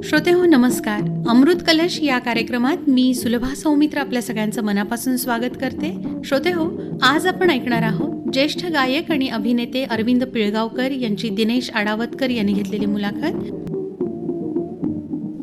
श्रोतेहो नमस्कार. अमृत कलश या कार्यक्रमात मी सुलभा सौमित्र आपल्या सगळ्यांचं मनापासून स्वागत करते. श्रोतेहो, आज आपण ऐकणार आहोत ज्येष्ठ गायक आणि अभिनेते अरविंद पिळगावकर यांची दिनेश आडावतकर यांनी घेतलेली मुलाखत.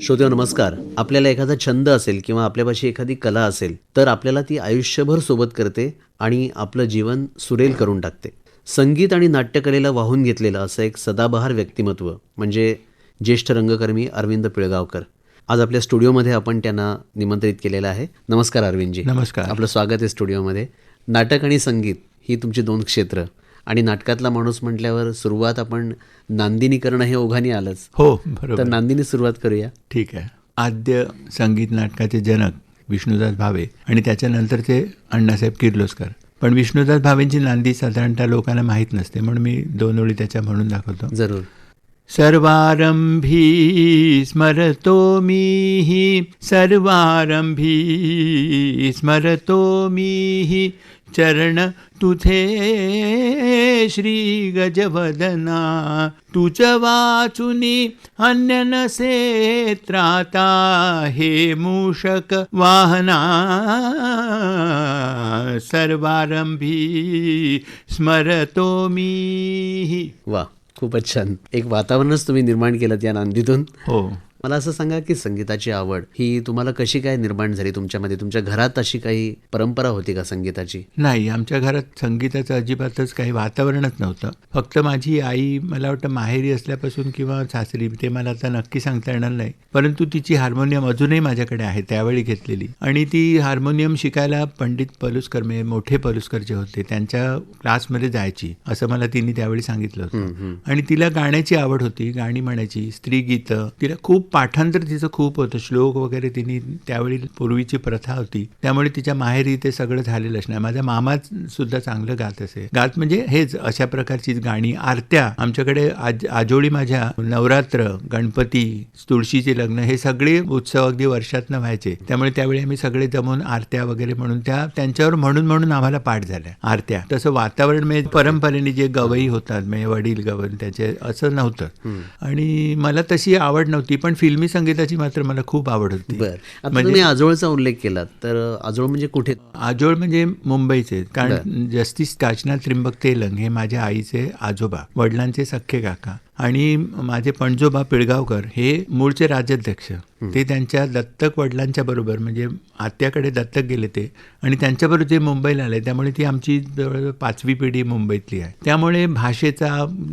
श्रोतेहो नमस्कार. आपल्याला एखादा छंद असेल किंवा आपल्यापाशी एखादी कला असेल तर आपल्याला ती आयुष्यभर सोबत करते आणि आपलं जीवन सुरेल करून टाकते. संगीत आणि नाट्यकलेला वाहून घेतलेलं असं एक सदाबहार व्यक्तिमत्व म्हणजे ज्येष्ठ रंगकर्मी अरविंद पिळगावकर. आज आपल्या स्टुडिओमध्ये आपण त्यांना निमंत्रित केलेलं आहे. नमस्कार अरविंदजी. नमस्कार. आपलं स्वागत आहे स्टुडिओमध्ये. नाटक आणि संगीत ही तुमची दोन क्षेत्र आणि नाटकातला माणूस म्हटल्यावर सुरुवात आपण नांदिनी करणं हे ओघाने आलंच. हो तर बरोबर. नांदिनी सुरुवात करूया. ठीक आहे. आद्य संगीत नाटकाचे जनक विष्णुदास भावे आणि त्याच्यानंतरचे अण्णासाहेब किर्लोस्कर. पण विष्णुदास भावेंची नांदी साधारणतः लोकांना माहीत नसते, म्हणून मी दोन ओळी त्याच्या म्हणून दाखवतो. जरूर. सर्वारंभी स्मरतो मीहि, सर्वारंभी स्मरतो मीहि, चरण तुझे श्री गजवदना, तुझ वाचुनी अन्य नसे त्राता, हे मूषक वाहना सर्वारंभी स्मरतो मीहि. वा, खूपच छान. एक वातावरणच तुम्ही निर्माण केलं या नांदीतून. हो. मला असं सांगा की संगीताची आवड ही तुम्हाला कशी काय निर्माण झाली तुमच्यामध्ये? तुमच्या घरात अशी काही परंपरा होती का संगीताची? नाही, आमच्या घरात संगीताचं अजिबातच काही वातावरणच नव्हतं. फक्त माझी आई, मला वाटतं माहेरी असल्यापासून किंवा सासरी, ते मला आता नक्की सांगता येणार नाही, परंतु तिची हार्मोनियम अजूनही माझ्याकडे आहे, त्यावेळी घेतलेली. आणि ती हार्मोनियम शिकायला पंडित पलुस्कर, म्हणजे मोठे पलुस्कर जे होते त्यांच्या क्लासमध्ये जायची, असं मला तिने त्यावेळी सांगितलं होतं. आणि तिला गाण्याची आवड होती, गाणी म्हणायची, स्त्रीगीतं. तिला खूप पाठांतर तिचं खूप होतं, श्लोक वगैरे. तिने त्यावेळी पूर्वीची प्रथा होती, त्यामुळे तिच्या माहेरी ते सगळं झालेलंच नाही. माझा मामा सुद्धा चांगलं गात असे. गात म्हणजे हेच अशा प्रकारची गाणी. आरत्या आमच्याकडे आजोळी, माझ्या नवरात्र, गणपती, तुळशीचे लग्न, हे सगळे उत्सव अगदी वर्षातनं व्हायचे. त्यामुळे त्यावेळी आम्ही सगळे जमून आरत्या वगैरे म्हणून त्यांच्यावर म्हणून आम्हाला पाठ झाल्या आरत्या. तसं वातावरण म्हणजे परंपरेने जे गवई होतात, म्हणजे वडील गवई, त्याचे असं नव्हतं. आणि मला तशी आवड नव्हती, पण फिल्मी संगीताची मात्र मला खूप आवड होती. बरं. आता तुम्ही आजोळचा उल्लेख केला, तर आजोळ म्हणजे कुठे? आजोळ म्हणजे मुंबईचे. कारण जस्टिस काचनाथ त्रिंबक तेलंग हे माझ्या आईचे आजोबा, वडिलांचे सख्खे काका. आणि माझे पणजोबा पिळगावकर हे मूळचे राज्याध्यक्ष. ते त्यांच्या दत्तक वडिलांच्या बरोबर, म्हणजे आत्याकडे दत्तक गेले ते, आणि त्यांच्याबरोबर ते मुंबईला आले. त्यामुळे ती आमची जवळ 5वी पिढी मुंबईतली आहे. त्यामुळे भाषेचा,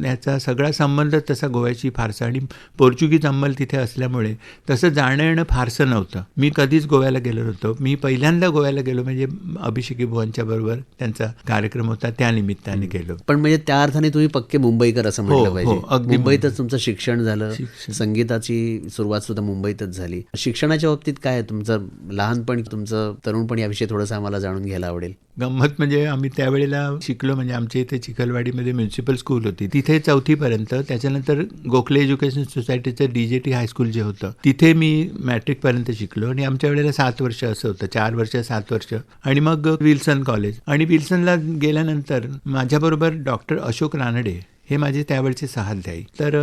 याचा सगळा संबंध तसा गोव्याशी फारसा, आणि पोर्चुगीज अंमल तिथे असल्यामुळे तसं जाणं येणं फारसं नव्हतं. मी कधीच गोव्याला गेलो नव्हतो. मी पहिल्यांदा गोव्याला गेलो म्हणजे अभिषेकी बुवांच्या बरोबर त्यांचा कार्यक्रम होता, त्या निमित्ताने गेलो. पण म्हणजे त्या अर्थाने तुम्ही पक्के मुंबईकर असं म्हटलं पाहिजे. अगदी मुंबईतच तुमचं शिक्षण झालं, संगीताची सुरुवात सुद्धा मुंबईतच झाली. शिक्षणाच्या बाबतीत काय तुमचं लहानपण, तुमचं तरुणपण, याविषयी थोडंसं आम्हाला जाणून घ्यायला आवडेल. गंमत म्हणजे आम्ही त्यावेळेला शिकलो, म्हणजे आमच्या इथे चिखलवाडीमध्ये म्युन्सिपल स्कूल होती, तिथे 4थी पर्यंत. त्याच्यानंतर गोखले एज्युकेशन सोसायटीचं DJT हायस्कूल जे होतं तिथे मी मॅट्रिक पर्यंत शिकलो. आणि आमच्या वेळेला 7 वर्ष असं होतं, 4 वर्ष 7 वर्ष. आणि मग विल्सन कॉलेज. आणि विल्सनला गेल्यानंतर माझ्याबरोबर डॉक्टर अशोक रानडे हे माझे त्यावेळचे सहाध्यायी. तर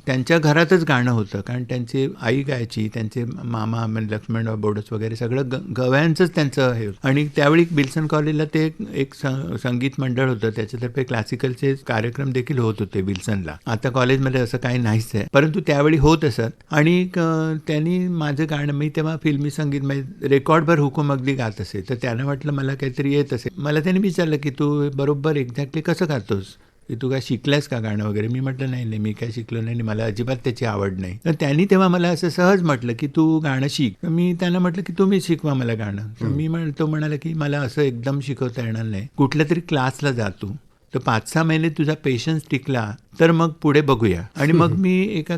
त्यांच्या घरातच गाणं होतं, कारण त्यांची आई गायची, त्यांचे मामा लक्ष्मणराव बोडस वगैरे सगळं गव्यांचंच त्यांचं हे होतं. आणि त्यावेळी विल्सन कॉलेजला ते एक संगीत मंडळ होतं, त्याच्यातर्फे क्लासिकलचे कार्यक्रम देखील होत होते विल्सनला. आता कॉलेजमध्ये असं काही नाहीच आहे, परंतु त्यावेळी होत असत. आणि त्यांनी माझं गाणं, मी तेव्हा फिल्मी संगीत म्हणजे रेकॉर्डभर हुकूम अगदी गात असे. तर त्यानं म्हटलं मला काहीतरी येत असेल. मला त्यांनी विचारलं की तू बरोबर एक्झॅक्टली कसं गातोस, की तू काय शिकलास का गाणं वगैरे? मी म्हटलं नाही, मी काय शिकलो नाही, मला अजिबात त्याची आवड नाही. तर त्यांनी तेव्हा मला असं सहज म्हटलं की तू गाणं शिक. मी त्यांना म्हटलं की तुम्ही शिकवा मला गाणं. तर तो म्हणाला की मला असं एकदम शिकवता येणार नाही, कुठल्या तरी क्लासला जा तू, तर 5-6 महिने तुझा पेशन्स टिकला तर मग पुढे बघूया. आणि मग मी एका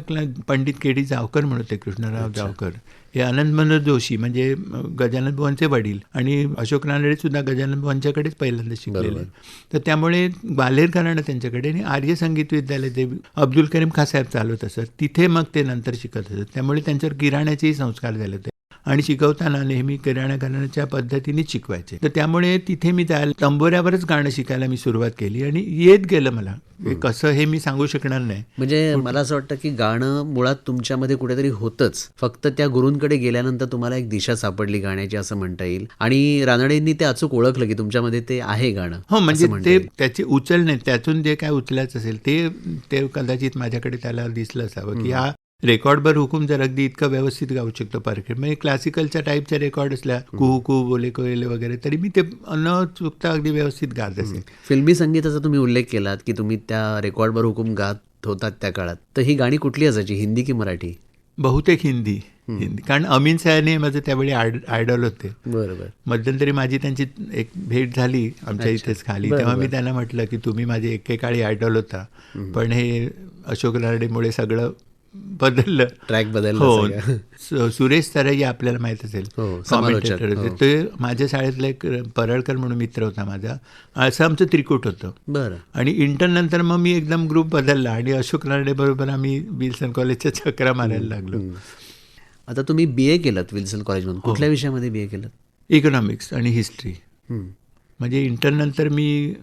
पंडित KD जावकर म्हणून होते, कृष्णराव जावकर, हे आनंद मनोहर जोशी म्हणजे गजानन बुवांचे वडील, आणि अशोक रानडे सुद्धा गजानन बुवांच्याकडेच पहिल्यांदा शिकलेले. तर त्यामुळे ग्वाल्हेर घराणं त्यांच्याकडे, आणि आर्य संगीत विद्यालय ते अब्दुल करीम खान साहेब चालवत असत, तिथे मग ते नंतर शिकत असत. त्यामुळे त्यांच्यावर किराण्याचेही संस्कार झाले होते. आणि शिकवताना नेहमी किराणा घराण्याच्या पद्धतीने शिकवायचे. तर त्यामुळे तिथे मी त्या तंबोऱ्यावरच गाणं शिकायला मी सुरुवात केली आणि येत गेलं मला. हे कसं हे मी सांगू शकणार नाही. म्हणजे मला असं वाटतं की गाणं मुळात तुमच्यामध्ये कुठेतरी होतंच, फक्त त्या गुरूंकडे गेल्यानंतर तुम्हाला एक दिशा सापडली गाण्याची असं म्हणता येईल. आणि रानडेंनी ते अचूक ओळखलं की तुमच्यामध्ये ते आहे गाणं. हो, म्हणजे असं म्हणता ते येईल. त्याची उचल नाही, त्यातून जे काय उचलायचं असेल ते कदाचित माझ्याकडे त्याला दिसलं असावं की हा रेकॉर्डवर हुकूम जर अगदी इतकं व्यवस्थित गाऊ शकतो परफेक्ट. म्हणजे क्लासिकलच्या टाईपच्या रेकॉर्ड असल्या कुहू कुहू बोले कोयले वगैरे, तरी मी ते न चुकता अगदी व्यवस्थित गात असेल. फिल्मी संगीताचा तुम्ही उल्लेख केलात की तुम्ही त्या रेकॉर्डवर हुकूम गात होतात त्या काळात. तर ही गाणी कुठली असायची, हिंदी की मराठी? बहुतेक हिंदी. कारण अमीन सयानी माझं त्यावेळी आयडॉल होते. बरोबर. मध्यंतरी माझी त्यांची एक भेट झाली आमच्या इथेच खाली. तेव्हा मी त्यांना म्हटलं की तुम्ही माझे एकेकाळी आयडॉल होता, पण हे अशोक रानडेमुळे सगळं बदललं, ट्रॅक बदलला. हो. सुरेश सरई आपल्याला माहित असेल, हो, कॉमेंटेटर समालोचक. होते. ते माझ्या शाळेतला एक परळकर म्हणून मित्र होता माझा. असं आमचं त्रिकूट होतं. बरं. आणि इंटर नंतर मग मी एकदम ग्रुप बदलला आणि अशोक रानडे बरोबर आम्ही विल्सन कॉलेजच्या चक्रा मारायला लागलो. आता तुम्ही BA केलात विल्सन कॉलेजमधून. कुठल्या विषयामध्ये BA केलात? इकॉनॉमिक्स आणि हिस्ट्री. म्हणजे इंटरनंतर मी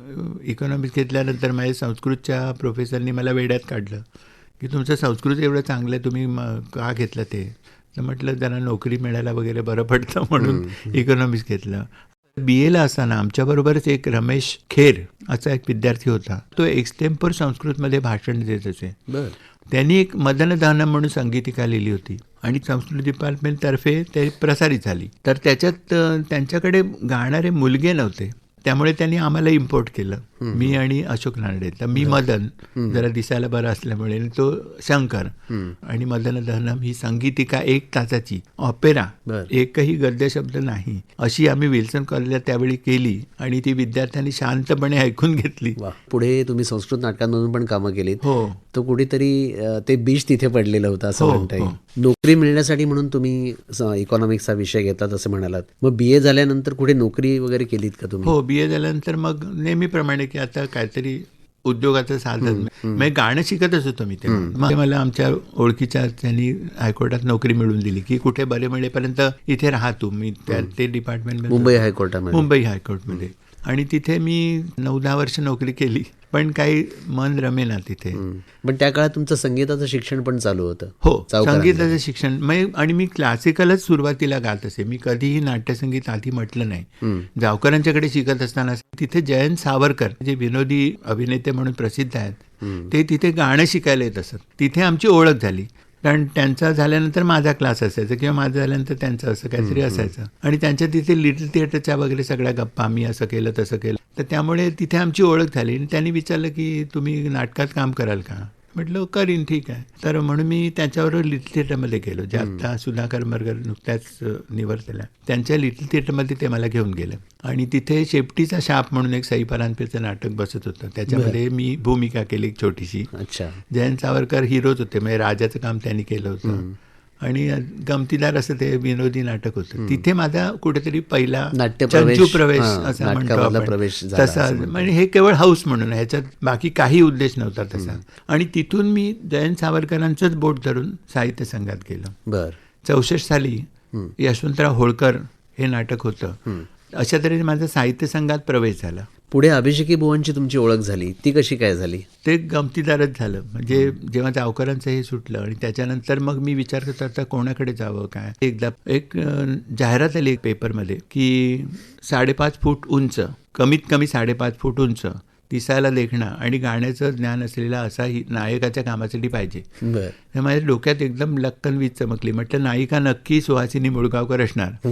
इकॉनॉमिक्स घेतल्यानंतर माझ्या संस्कृतच्या प्रोफेसरनी मला वेड्यात काढलं की तुमचं संस्कृत एवढं चांगलं आहे, तुम्ही का घेतलं ते? तर म्हटलं जरा नोकरी मिळायला वगैरे बरं पडतं म्हणून इकॉनॉमिक्स घेतलं. BAला असताना आमच्याबरोबरच एक रमेश खेर असा एक विद्यार्थी होता. तो एक्सटेम्पर संस्कृतमध्ये भाषण देत असे. बरं. त्यांनी एक मदन दहनम म्हणून संगीतिका लिहिली होती आणि संस्कृत डिपार्टमेंटतर्फे ते प्रसारित झाली. तर त्याच्यात त्यांच्याकडे गाणारे मुलगे नव्हते, त्यामुळे त्यांनी आम्हाला इम्पोर्ट केलं, मी आणि अशोक रानडे. तर मी मदन, जरा दिसायला बरं असल्यामुळे, तो शंकर. आणि मदन दहनम ही संगीतिका 1 तासाची ऑपेरा, एकही गद्यशब्द नाही, अशी आम्ही विल्सन कॉलेजला त्यावेळी केली आणि ती विद्यार्थ्यांनी शांतपणे ऐकून घेतली. पुढे तुम्ही संस्कृत नाटकांमधून पण कामं केलीत. हो. तो कुठेतरी ते बीज तिथे पडलेलं होतं असं म्हणता येईल. नोकरी मिळण्यासाठी म्हणून तुम्ही इकॉनॉमिक्सचा विषय घेतात असं म्हणालात. मग BA झाल्यानंतर कुठे नोकरी वगैरे केलीत का तुम्ही? हो, BA झाल्यानंतर मग नेहमीप्रमाणे की आता काहीतरी उद्योगाचं साधन. म्हणजे गाणं शिकतच होतो मी तेव्हा. मग मला आमच्या ओळखीच्या त्यांनी हायकोर्टात नोकरी मिळवून दिली की कुठे बरे मिळेपर्यंत इथे राहा तू. मी ते डिपार्टमेंटमध्ये, मुंबई हायकोर्टामध्ये. मुंबई हायकोर्टमध्ये. आणि तिथे मी 9-10 वर्ष नोकरी केली, पण काही मन रमेना तिथे. पण त्या काळात तुमचं संगीताचं शिक्षण पण चालू होतं. हो, संगीताचं शिक्षण. आणि मी क्लासिकलच सुरुवातीला गात असे. मी कधीही नाट्यसंगीत आधी म्हटलं नाही. जावकरांच्याकडे शिकत असताना तिथे जयंत सावरकर जे विनोदी अभिनेते म्हणून प्रसिद्ध आहेत, ते तिथे गाणं शिकायला येत असत. तिथे आमची ओळख झाली. कारण त्यांचा झाल्यानंतर माझा क्लास असायचा किंवा माझं झाल्यानंतर त्यांचं असं काहीतरी असायचं. आणि त्यांच्या तिथे लिटल थिएटरच्या वगैरे सगळ्या गप्पा, आम्ही असं केलं तसं केलं. तर त्यामुळे तिथे आमची ओळख झाली. आणि त्यांनी विचारलं की तुम्ही नाटकात काम कराल का? म्हटलं करीन, ठीक आहे. तर म्हणून मी त्याच्याबरोबर लिटल थिएटरमध्ये गेलो, जे आत्ता सुधाकर मरगर नुकत्याच निवड झाल्या. त्यांच्या लिटल थिएटरमध्ये ते मला घेऊन गेलं. आणि तिथे शेपटीचा शाप म्हणून एक सई परांजपेचं नाटक बसत होतं. त्याच्यामध्ये मी भूमिका केली एक छोटीशी. अच्छा. जयंत सावरकर हिरोच होते, म्हणजे राजाचं काम त्यांनी केलं होतं. आणि गमतीदार असं ते विनोदी नाटक होतं. तिथे माझा कुठेतरी पहिला चंचू प्रवेश असा म्हणतो आपण, तसा. म्हणजे हे केवळ हाऊस म्हणून, ह्याच्यात बाकी काही उद्देश नव्हता तसा. आणि तिथून मी जयंत सावरकरांचंच बोट धरून साहित्य संघात गेलो. बरं. 64 साली यशवंतराव होळकर हे नाटक होतं. अशा तऱ्हेने माझा साहित्य संघात प्रवेश झाला. पुढे अभिषेकी बुवांची तुमची ओळख झाली, ती कशी काय झाली? ते गमतीदारच झालं. म्हणजे जेव्हा जावकरांचं हे सुटलं आणि त्याच्यानंतर मग मी विचार करत होता कोणाकडे जावं काय. एकदा एक जाहिरात आली एक पेपरमध्ये की 5.5 फूट उंच, कमीत कमी 5.5 फूट उंच, दिसायला देखणा आणि गाण्याचं ज्ञान असलेला असाही नायकाच्या कामासाठी पाहिजे. बरं. माझ्या डोक्यात एकदम लक्कन वीज चमकली. म्हटलं नायिका नक्की सुहासिनी मुळगावकर असणार.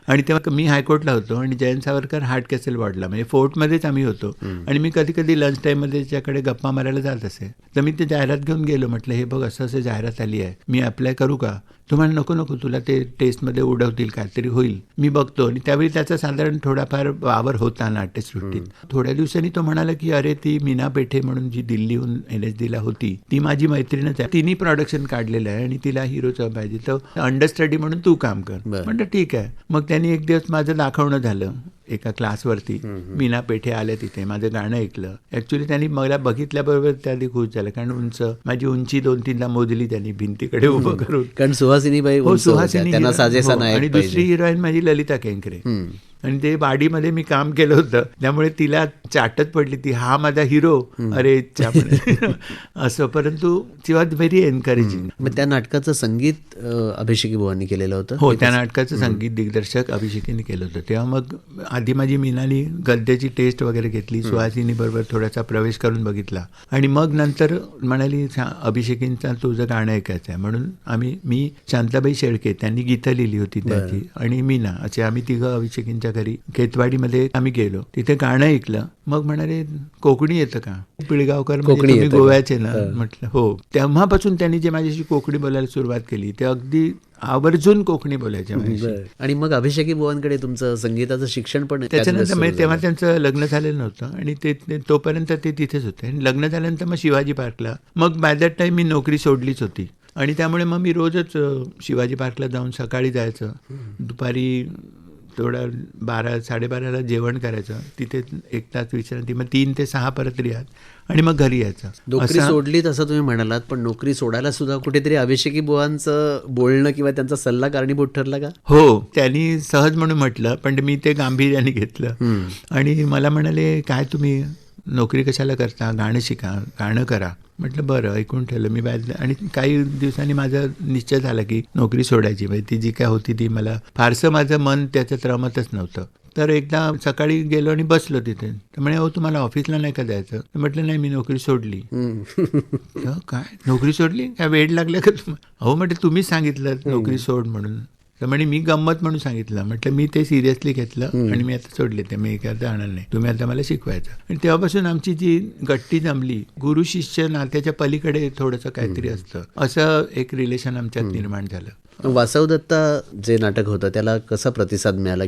आणि तेव्हा मी हायकोर्टला होतो आणि जयंत सावरकर हार्ट कॅसल वॉर्डला, म्हणजे फोर्टमध्येच आम्ही होतो. आणि मी कधी कधी लंच टाईममध्ये त्याच्याकडे गप्पा मारायला जात असे. तर मी ते जाहिरात घेऊन गेलो. म्हटलं हे बघ, असं असं जाहिरात आली आहे, मी अप्लाय करू का? तुम्हाला नको, तुला ते टेस्टमध्ये उडवतील, काहीतरी होईल, मी बघतो. आणि त्यावेळी त्याचा साधारण थोडाफार वावर होता नाट्यसृष्टीत. थोड्या दिवसांनी तो म्हणाला की अरे ती मीना पेठे म्हणून जी दिल्लीहून NSDला होती, ती माझी मैत्रीणच आहे, तिने प्रोडक्शन काढलेलं आहे आणि तिला हिरोचं पाहिजे, तर अंडरस्टडी म्हणून तू काम कर. म्हटलं ठीक आहे. मग त्यांनी एक दिवस माझं दाखवणं झालं एका क्लासवरती. मीना पेठे आल्या तिथे, माझं गाणं ऐकलं. ऍक्च्युली त्यांनी मला बघितल्याबरोबर त्यांनी खुश झालं, कारण माझी उंची 2-3दा मोजली त्यांनी भिंतीकडे उभं करून. कारण सुहासिनीबाई हो, उंच होत्या, सुहासिनी त्यांना साजेसा हो, नायक आणि पाहिजे. दुसरी हिरोईन माझी ललिता केंकरे. आणि ते वाडीमध्ये मी काम केलं होतं, त्यामुळे तिला चाटत पडली ती, हा माझा हिरो, अरे असं. परंतु ती वॉज व्हेरी एनकरेजिंग. मग त्या नाटकाचं संगीत अभिषेकी बुवांनी केलेलं होतं. हो, त्या नाटकाचं संगीत दिग्दर्शक अभिषेकीने केलं होतं. तेव्हा मग आधी माझी मीनानी गद्याची टेस्ट वगैरे घेतली, सुहासिनी बरोबर थोडासा प्रवेश करून बघितला, आणि मग नंतर म्हणाली अभिषेकींचा तुझं गाणं ऐकायचं आहे. म्हणून मी शांताबाई शेळके, त्यांनी गीतं लिहिली होती त्याची, आणि मीना, असे आम्ही तिघं अभिषेकींच्या घरी केतवाडीमध्ये आम्ही गेलो. तिथे गाणं ऐकलं. मग म्हणाले कोकणी येतं का? पिळगावकर म्हणजे तुम्ही गोव्याचे ना? म्हटलं हो. तेव्हापासून त्यांनी जे माझ्याशी कोकणी बोलायला सुरुवात केली, ते अगदी आवर्जून कोकणी बोलायचे माझ्याशी. आणि मग अभिषेकी बुवांकडे तुमचं संगीताचं शिक्षण पण त्याच्यानंतर तेव्हा त्यांचं लग्न झालेलं नव्हतं, आणि ते तोपर्यंत ते तिथेच होते. आणि लग्न झाल्यानंतर मग शिवाजी पार्कला, मग बाय दॅट टाईम मी नोकरी सोडलीच होती, आणि त्यामुळे मग मी रोजच शिवाजी पार्कला जाऊन सकाळी जायचं, दुपारी थोडं 12-12:30ला जेवण करायचं, तिथे 1 तास विश्रांती, मग 3 ते 6 परत रियाज, आणि मग घरी यायचं. नोकरी सोडली तसं तुम्ही म्हणालात, पण नोकरी सोडायला सुद्धा कुठेतरी अभिषेकी बुवांचं बोलणं किंवा त्यांचा सल्ला कारणीभूत ठरला का? हो, त्यांनी सहज म्हणून म्हटलं, पण मी ते गांभीर्याने घेतलं. आणि मला म्हणाले, काय तुम्ही नोकरी कशाला करता, गाणं शिका, गाणं करा. म्हटलं बरं, ऐकून ठेवलं मी. आणि काही दिवसांनी माझा निश्चय झाला की नोकरी सोडायची. म्हणजे ती जी काय होती ती मला फारसं माझं मन त्याच्यात रमतच नव्हतं. तर एकदा सकाळी गेलो आणि बसलो तिथे. तर म्हणे, अहो तुम्हाला ऑफिसला नाही का जायचं? म्हटलं नाही, मी नोकरी सोडली. काय नोकरी सोडली? काय वेळ लागलं का तुम्हाला? अहो म्हटलं तुम्हीच सांगितलं नोकरी सोड म्हणून. तर म्हणे मी गंमत म्हणून सांगितलं. म्हटलं मी ते सिरियसली घेतलं आणि मी आता सोडले ते. मी काय जाणार नाही, तुम्ही आता मला शिकवायचं. आणि तेव्हापासून आमची जी गट्टी जमली, गुरु शिष्य नात्याच्या पलीकडे थोडंसं काहीतरी असतं, असं एक रिलेशन आमच्यात निर्माण झालं. वासवदत्ता जे नाटक होतं त्याला कसा प्रतिसाद मिळाला?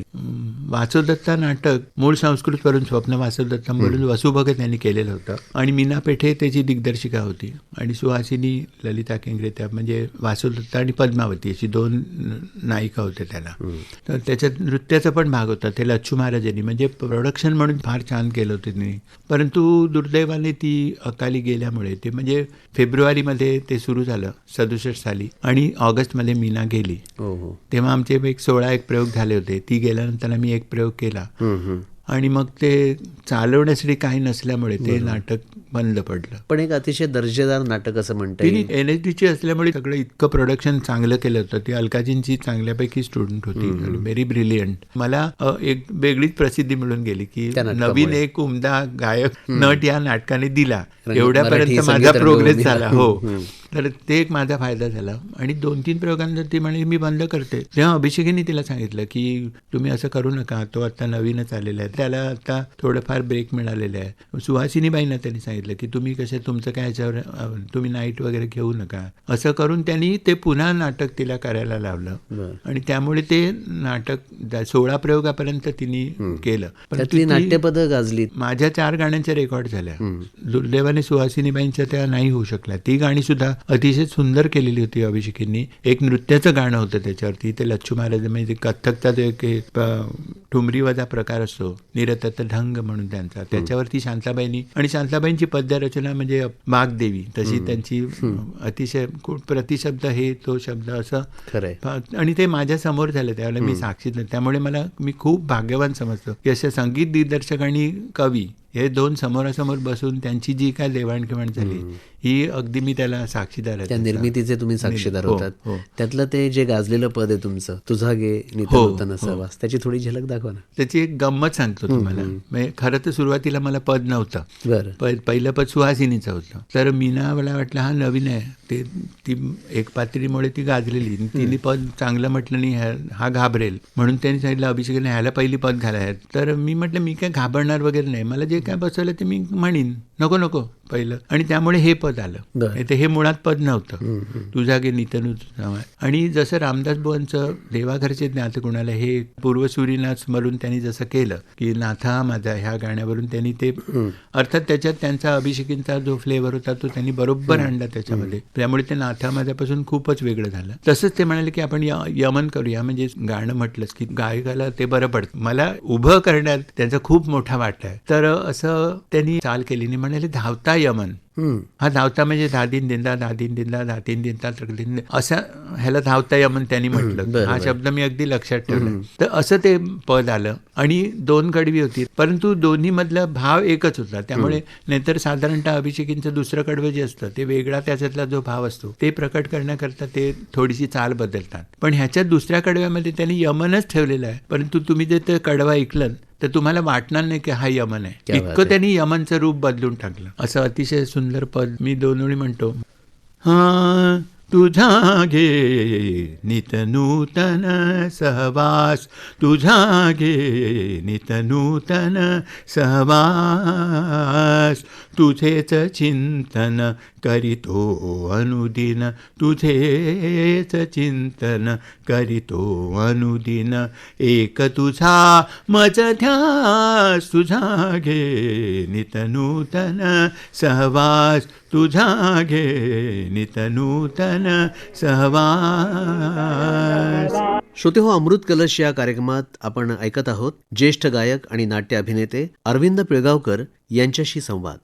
वासवदत्ता नाटक मूळ संस्कृतवरून स्वप्न वासवदत्ता म्हणून वसू भगत यांनी केलेलं होतं, आणि मीना पेठे त्याची दिग्दर्शिका होती, आणि सुहासिनी ललिता केंकरे, त्या म्हणजे वासवदत्ता आणि पद्मावती अशी 2 नायिका होत्या त्याला. तर त्याच्यात नृत्याचा पण भाग होता. ते लच्छू महाराजांनी म्हणजे प्रोडक्शन म्हणून फार छान केलं होतं त्यांनी. परंतु दुर्दैवाने ती अकाली गेल्यामुळे, ते म्हणजे फेब्रुवारीमध्ये ते सुरू झालं 67 साली, आणि ऑगस्टमध्ये मीना गेली. तेव्हा आमचे 16 प्रयोग झाले होते. ती गेल्यानंतर मी एक प्रयोग केला, आणि मग ते चालवण्यासाठी काही नसल्यामुळे ते नाटक बंद पडलं. पण एक अतिशय दर्जेदार नाटक असं म्हणता येईल. NSDची असल्यामुळे सगळं इतकं प्रोडक्शन चांगलं केलं होतं. ती अलकाजींची चांगल्यापैकी स्टुडंट होती, व्हेरी ब्रिलियंट. मला एक वेगळीच प्रसिद्धी मिळून गेली की नवीन एक उमदा गायक नट या नाटकाने दिला. एवढ्यापर्यंत माझा प्रोग्रेस झाला. हो, तर ते एक माझा फायदा झाला. आणि 2-3 प्रयोगांनंतर ती म्हणे मी बंद करते. तेव्हा अभिषेकीने तिला सांगितलं की तुम्ही असं करू नका, तो आता नवीनच आलेला आहे, त्याला आता थोडंफार ब्रेक मिळालेलं आहे. सुहासिनीबाईंना त्यांनी सांगितलं की तुम्ही कसं तुमचं काय ह्याच्यावर तुम्ही नाईट वगैरे घेऊ नका. असं करून त्यांनी ते पुन्हा नाटक तिला करायला लावलं, आणि त्यामुळे ते नाटक 16 प्रयोगापर्यंत तिने केलं. त्यातली नाट्यपदं गाजली. माझ्या 4 गाण्यांच्या रेकॉर्ड झाल्या. दुर्दैवाने सुहासिनीबाईंच्या त्या नाही होऊ शकल्या. ती गाणी सुद्धा अतिशय सुंदर केलेली होती अभिषेकींनी. एक नृत्याचं गाणं होतं त्याच्यावरती, ते लच्छू महाराज म्हणजे कथ्थकचा जो एक ठुमरीवाजा प्रकार असतो, निरतत ढंग म्हणून त्यांचा, त्याच्यावरती शांताबाईंनी, आणि शांताबाईंची पद्यरचना म्हणजे वाग्देवी तशी त्यांची अतिशय प्रतिशब्द हे तो शब्द असं खरंय. आणि ते माझ्या समोर झालं, त्यावेळेला मी साक्षीत. त्यामुळे मी खूप भाग्यवान समजतो की असे संगीत दिग्दर्शक आणि कवी हे 2 समोरासमोर बसून त्यांची जी काय देवाणघेवाण झाली ही अगदी मी त्याला साक्षीदार आहे. त्या निर्मितीचे तुम्ही साक्षीदार होतात. त्यातलं ते जे गाजलेलं पद आहे तुमचं, तुझा गे नितनूतन सहवास, त्याची थोडी झलक दाखवा ना. त्याची एक गंमत सांगतो तुम्हाला. म्हणजे खरं तर सुरुवातीला मला पद नव्हतं. पहिलं पद सुहासिनीचं होतं. तर मीना मला वाटलं हा नवीन आहे, ते ती एक पात्रीमुळे ती गाजलेली, तिने पद चांगलं म्हटलं नाही, हा घाबरेल, म्हणून त्यांनी सांगितलं अभिषेकाने ह्याला पहिली पद घालायला. तर मी म्हटलं मी काय घाबरणार वगैरे नाही, मला जे काय बसवलं ते मी म्हणीन. नको पहिलं, आणि त्यामुळे हे पद आलं. बरं. नाही तर हे मुळात पद नव्हतं. तुझा गे नितनू तुझा. आणि जसं रामदास बुवांचं देवाघरचे ज्ञात कुणाला हे पूर्वसुरीला स्मरून त्यांनी जसं केलं की नाथा माझा ह्या गाण्यावरून त्यांनी ते अर्थात त्याच्यात त्यांचा अभिषेकींचा जो फ्लेवर होता तो त्यांनी बरोबर आणला त्याच्यामध्ये. त्यामुळे ते नाथा माझ्यापासून खूपच वेगळं झालं. तसंच ते म्हणाले की आपण यमन करूया, म्हणजे गाणं म्हटलंच की गायकाला ते बरं पडतं. मला उभं करण्यात त्यांचा खूप मोठा वाटा आहे. तर असं त्यांनी चाल केली आणि म्हणाले धावता यमन. हा धावता म्हणजे धादीन दिंदा धादीन दिंदा धातीन दिंदा त्रकदिन असा ह्याला धावता यमन त्यांनी म्हटलं. हा शब्द मी अगदी लक्षात ठेवला. तर असं ते पद आलं आणि 2 कडवी होती, परंतु दोन्ही मधला भाव एकच होता. त्यामुळे नाहीतर साधारणतः अभिषेकींचं दुसरं कडवं जे असतं ते वेगळा त्याच्यातला जो भाव असतो ते प्रकट करण्याकरता ते थोडीशी चाल बदलतात. पण ह्याच्यात दुसऱ्या कडव्यामध्ये त्यांनी यमनच ठेवलेलं आहे, परंतु तुम्ही जे ते कडवा ऐकलं तर तुम्हाला वाटणार नाही की हा यमन आहे. इतकं त्यांनी यमनचं रूप बदलून टाकलं. असं अतिशय सुंदर पद मी 2 वेळी म्हणतो. हा तुझा घे नित नूतन सहवास, तुझा घे नित नूतन सहवास, तुझेच चिंतन करीतो अनुदिन, तुझेच चिंतन करीतो अनुदिन, एक तुझा मज ध्यास, तुझा घे नित नूतन सहवास, तुझा घे नित नूतन सहवास. श्रोते हो, अमृत कलश या कार्यक्रमात आपण ऐकत आहोत ज्येष्ठ गायक आणि नाट्य अभिनेते अरविंद पिळगावकर यांच्याशी संवाद.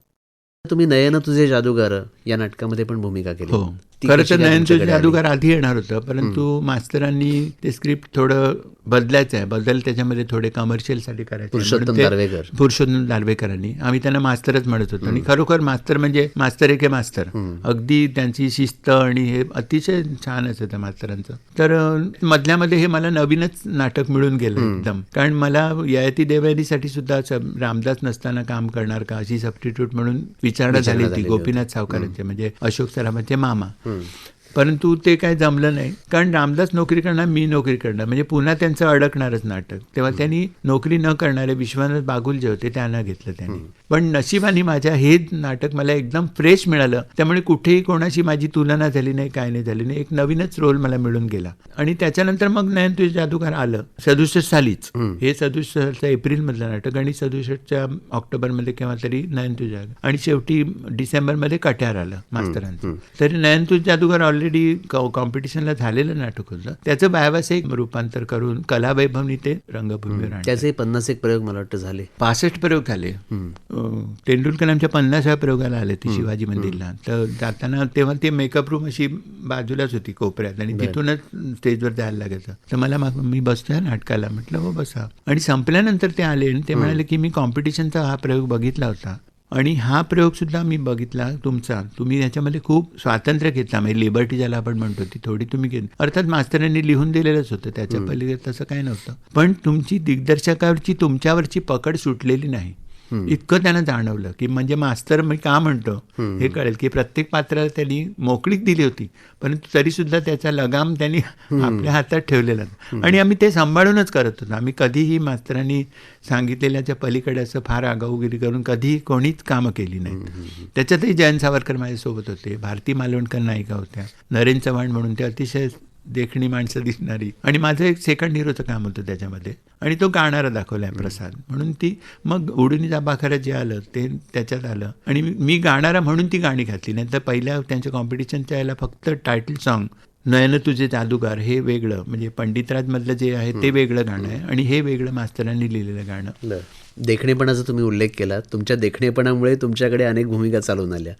तुम्ही नयन तुझे जादूगार या नाटकामध्ये पण भूमिका केली. हो, खरं तर नयन तुझे जादूगार आधी येणार होतं, परंतु मास्तरांनी ते स्क्रिप्ट थोडं बदलायचं आहे, बदल त्याच्यामध्ये थोडे कमर्शियलसाठी करायचे. पुरुषोत्तम दारव्हेकरांनी, आम्ही त्यांना मास्तरच म्हणत होतो. आणि खरोखर मास्तर म्हणजे मास्तर एके मास्तर, अगदी त्यांची शिस्त आणि हे अतिशय छान असं त्या मास्तरांचं. तर मधल्यामध्ये हे मला नवीनच नाटक मिळून गेलं एकदम. कारण मला ययाती देवयानीसाठी सुद्धा रामदास नसताना काम करणार का अशी सबस्टिट्यूट म्हणून विचारणा झाली होती गोपीनाथ सावकारांचे, म्हणजे अशोक सराफांचे मामा. परंतु ते काय जमलं नाही, कारण रामदास नोकरी करणार, मी नोकरी करणार, म्हणजे पुन्हा त्यांचं अडकणारच नाटक. तेव्हा त्यांनी नोकरी न करणारे विश्वनाथ बागुल जे होते त्यांना घेतलं त्यांनी. पण नशिबाने माझ्या हे नाटक मला एकदम फ्रेश मिळालं, त्यामुळे कुठेही कोणाशी माझी तुलना झाली नाही, काय नाही झाली नाही. एक नवीनच रोल मला मिळून गेला. आणि त्याच्यानंतर मग नयन तुझे जादूगार आलं 67 सालीच. हे 67 एप्रिलमधलं नाटक आणि 67च्या ऑक्टोबरमध्ये केव्हा तरी नयन तुझे, आणि शेवटी डिसेंबरमध्ये कट्यार आलं मास्तरांचं. तरी नयन तुझे जादूगार ऑलरेडी कॉम्पिटिशनला झालेलं नाटक होतं. त्याचं व्यावसायिक रूपांतर करून कलावैभवनी ते रंगभूमीवर आणलं. त्याचे 50 प्रयोग मला वाटतं झाले. 65 प्रयोग झाले. तेंडुलकर आमच्या 50व्या प्रयोगाला आले ते शिवाजी मंदिरला. तर जाताना तेव्हा ते मेकअप रूम अशी बाजूलाच होती कोपऱ्यात, आणि तिथूनच स्टेजवर जायला लागायचं. तर मला मी बसतोय नाटकाला, म्हटलं हो बसा. आणि संपल्यानंतर ते आले आणि ते म्हणाले की मी कॉम्पिटिशनचा हा प्रयोग बघितला होता आणि हा प्रयोग सुद्धा मी बघितला तुमचा. तुम्ही याच्यामध्ये खूप स्वातंत्र्य घेतला, म्हणजे लिबर्टी ज्याला आपण म्हणतो ती थोडी तुम्ही घेतली. अर्थात मास्तरांनी लिहून दिलेलंच होतं, त्याच्या पलीकडे तसं काही नव्हतं. पण तुमची दिग्दर्शकावरची तुमच्यावरची पकड सुटलेली नाही, इतकं त्यांना जाणवलं. की म्हणजे मास्तर मी का म्हणतो हे कळेल की प्रत्येक पात्राला त्यांनी मोकळीक दिली होती, परंतु तरी सुद्धा त्याचा लगाम त्यांनी आपल्या हातात ठेवलेला. आणि आम्ही ते सांभाळूनच करत होतो. आम्ही कधीही मास्तरांनी सांगितलेल्याच्या पलीकडे असं फार आगाऊगिरी करून कधीही कोणीच कामं केली नाही. त्याच्यातही जयंत सावरकर माझ्यासोबत होते, भारती मालवणकर नायिका होत्या, नरेन चव्हाण म्हणून ते अतिशय देखणी माणसं दिसणारी. आणि माझं एक सेकंड हिरोचं काम होतं त्याच्यामध्ये, आणि तो गाणारा दाखवला आहे प्रसाद म्हणून. ती मग उडुनी जाबाखरा जे आलं ते त्याच्यात आलं, आणि मी गाणारा म्हणून ती गाणी घातली. नाही तर पहिल्या त्यांच्या कॉम्पिटिशनच्या यायला फक्त टायटल सॉन्ग नयन तुझे जादूगार हे वेगळं, म्हणजे पंडितराजमधलं जे आहे ते वेगळं गाणं आहे, आणि हे वेगळं मास्तरांनी लिहिलेलं गाणं. देखणेपणाचा तुम्ही उल्लेख केला. तुमच्या देखणेपणामुळे तुमच्याकडे अनेक भूमिका चालून आल्या.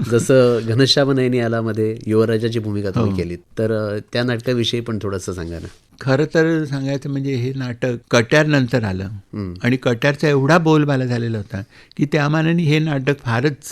जसं घनश्याम नयनी आलामध्ये युवराजाची भूमिका तुम्ही केलीत, तर त्या नाटकाविषयी पण थोडंसं सांगा ना. खरं तर सांगायचं म्हणजे हे नाटक कट्यार नंतर आलं, आणि कट्यारचा एवढा बोलबाला झालेला होता की त्या मानाने हे नाटक फारच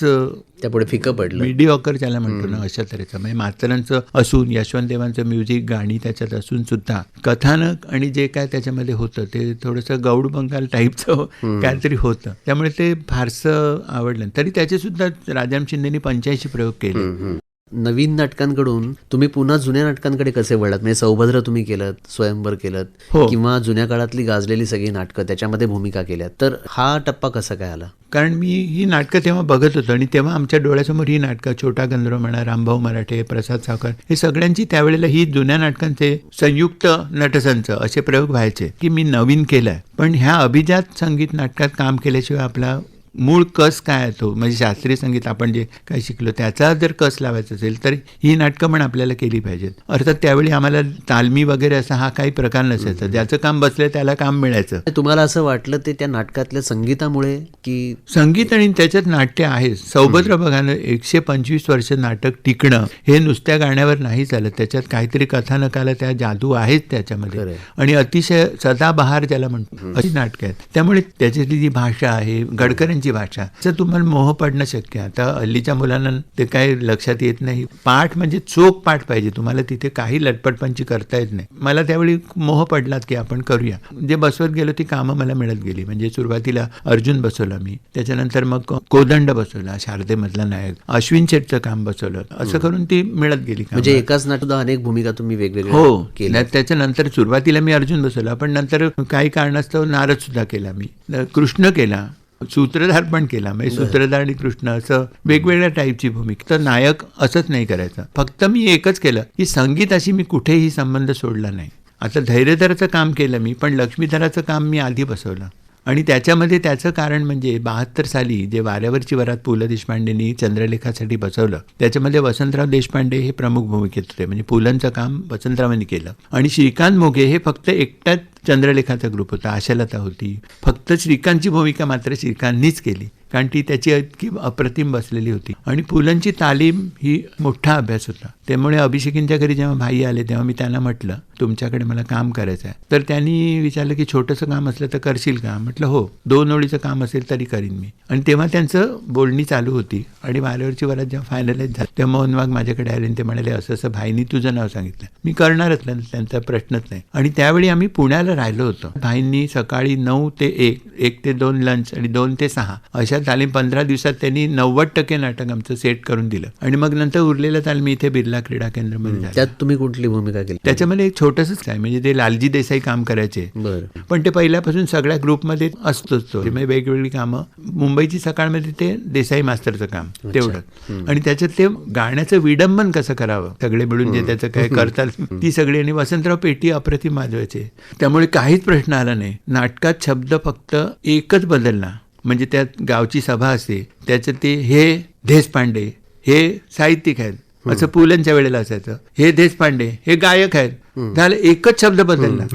त्यापुढे फिकं पडलं, मीडिओकर ज्याला म्हणतो ना अशा तऱ्हेचं. म्हणजे मास्तरांचं असून, यशवंत देवांचं म्युझिक, गाणी त्याच्यात असून सुद्धा कथानक आणि जे काय त्याच्यामध्ये होतं ते थोडंसं गौड बंगाल टाईपचं काहीतरी होतं, त्यामुळे ते फारसं आवडलं. तरी त्याचे सुद्धा राजाराम शिंदेनी 85 प्रयोग केले. नवीन नाटकांकडून तुम्ही पुन्हा जुन्या नाटकांकडे कसे वळलात? म्हणजे सौभद्र तुम्ही केलं, स्वयंवर केलं, हो. किंवा जुन्या काळातली गाजलेली सगळी नाटकं त्याच्यामध्ये भूमिका केल्या, तर हा टप्पा कसा काय आला? कारण मी ही नाटकं तेव्हा बघत होतो आणि तेव्हा आमच्या डोळ्यासमोर ही नाटकं, छोटा गंधर्व म्हणा, रामभाऊ मराठे, प्रसाद सावकार, हे सगळ्यांची त्यावेळेला ही जुन्या नाटकांचे संयुक्त नटसंच असे प्रयोग व्हायचे की मी नवीन केलंय. पण ह्या अभिजात संगीत नाटकात काम केल्याशिवाय आपला मूळ कस काय आहे तो, म्हणजे शास्त्रीय संगीत आपण जे काय शिकलो त्याचा जर कस लावायचा असेल तर ही नाटकं पण आपल्याला केली पाहिजेत. अर्थात त्यावेळी आम्हाला तालमी वगैरे असा हा काही प्रकार नसायचा. ज्याचं काम बसलं त्याला काम मिळायचं. तुम्हाला असं वाटलं ते त्या नाटकातल्या संगीतामुळे की संगीत आणि त्याच्यात नाट्य आहे. सौभद्र बघा ना, 125 वर्ष नाटक टिकणं हे नुसत्या गाण्यावर नाही चालत. त्याच्यात काहीतरी कथानकाला त्या जादू आहेच त्याच्यामध्ये आणि अतिशय सदाबहार ज्याला म्हणतो अशी नाटकं आहेत. त्यामुळे त्याच्यातली जी भाषा आहे, गडकऱ्यांची भाषा, तर तुम्हाला मोह पडणं शक्य. आता हल्लीच्या मुलांना ते काही लक्षात येत नाही. पाठ म्हणजे चोख पाठ पाहिजे तुम्हाला, तिथे काही लटपटपंची करता येत नाही. मला त्यावेळी मोह पडलात की आपण करूया. जे बसवत गेलो ती कामं मला मिळत गेली. म्हणजे सुरुवातीला अर्जुन बसवला मी, त्याच्यानंतर मग कोदंड बसवला, शारदेमधला नायक, अश्विन शेठचं काम बसवलं, असं करून ती मिळत गेली. म्हणजे एकाच नाटकात अनेक भूमिका तुम्ही वेगवेगळ्या हो केल्या. त्याच्यानंतर सुरुवातीला मी अर्जुन बसवला, पण नंतर काही कारणास्तव नारद सुद्धा केला मी, कृष्ण केला, सूत्रधार पण केला. म्हणजे सूत्रधार आणि कृष्ण असं वेगवेगळ्या टाईपची भूमिका. तर नायक असंच नाही करायचं. फक्त मी एकच केलं की संगीताशी मी कुठेही संबंध सोडला नाही. आता धैर्यधराचं काम केलं मी, पण लक्ष्मीधराचं काम मी आधी बसवलं. आणि त्याच्यामध्ये त्याचं कारण म्हणजे 72 साली जे वाऱ्यावरची वरात पु ल देशपांडेंनी चंद्रलेखासाठी बसवलं, त्याच्यामध्ये वसंतराव देशपांडे हे प्रमुख भूमिकेत होते. म्हणजे पुलंचं काम वसंतरावांनी केलं आणि श्रीकांत मोघे हे फक्त एकटाच चंद्रलेखाचा ग्रुप होता. आशालता होती. फक्त श्रीकांतची भूमिका मात्र श्रीकांतनीच केली, कारण ती त्याची इतकी अप्रतिम बसलेली होती. आणि पुलंची तालीम ही मोठा अभ्यास होता. त्यामुळे अभिषेकींच्या घरी जेव्हा भाई आले तेव्हा मी त्यांना म्हटलं तुमच्याकडे मला काम करायचं आहे. तर त्यांनी विचारलं की छोटंसं काम असलं तर करशील का? म्हटलं हो, 2 ओळीचं काम असेल तरी करीन मी. आणि तेव्हा त्यांचं बोलणी चालू होती. आणि वाऱ्यावरची वरात जेव्हा फायनलाइज झालं तेव्हा मोहन वाघ माझ्याकडे आले आणि ते म्हणाले असं असं भाईनी तुझं नाव सांगितलं. मी करणारच नाही, त्यांचा प्रश्नच नाही. आणि त्यावेळी आम्ही पुण्याला राहिलो होतो. भाईंनी सकाळी 9 ते 1, 1 ते 2 लंच आणि 2 ते 6 अशा तालीम 15 दिवसात त्यांनी 90% नाटक आमचं सेट करून दिलं. आणि मग नंतर उरलेलं तालीम मी इथे बिर्ला क्रीडा केंद्रामध्ये झालं. त्यात तुम्ही कुठली भूमिका केली? त्याच्यामध्ये एक छोटंसंच आहे, म्हणजे ते लालजी देसाई काम करायचे. बरं. पण ते पहिल्यापासून सगळ्या ग्रुपमध्ये असतोच तो. म्हणजे वेगवेगळी कामं. मुंबईची सकाळमध्ये ते देसाई मास्तरचं काम तेवढं. आणि त्याच्यात ते गाण्याचं विडंबन कसं करावं, सगळे मिळून जे त्याचं काय करतात ती सगळी. आणि वसंतराव पेटी अप्रतिम वाजवायचे. त्यामुळे काहीच प्रश्न आला नाही. नाटकात शब्द फक्त एकच बदलला. म्हणजे त्यात गावची सभा असते, त्याचं ते हे देशपांडे हे साहित्यिक आहेत असं पुलंच्या वेळेला असायचं. हे देशपांडे हे गायक आहेत, झालं, एकच शब्द बदलला,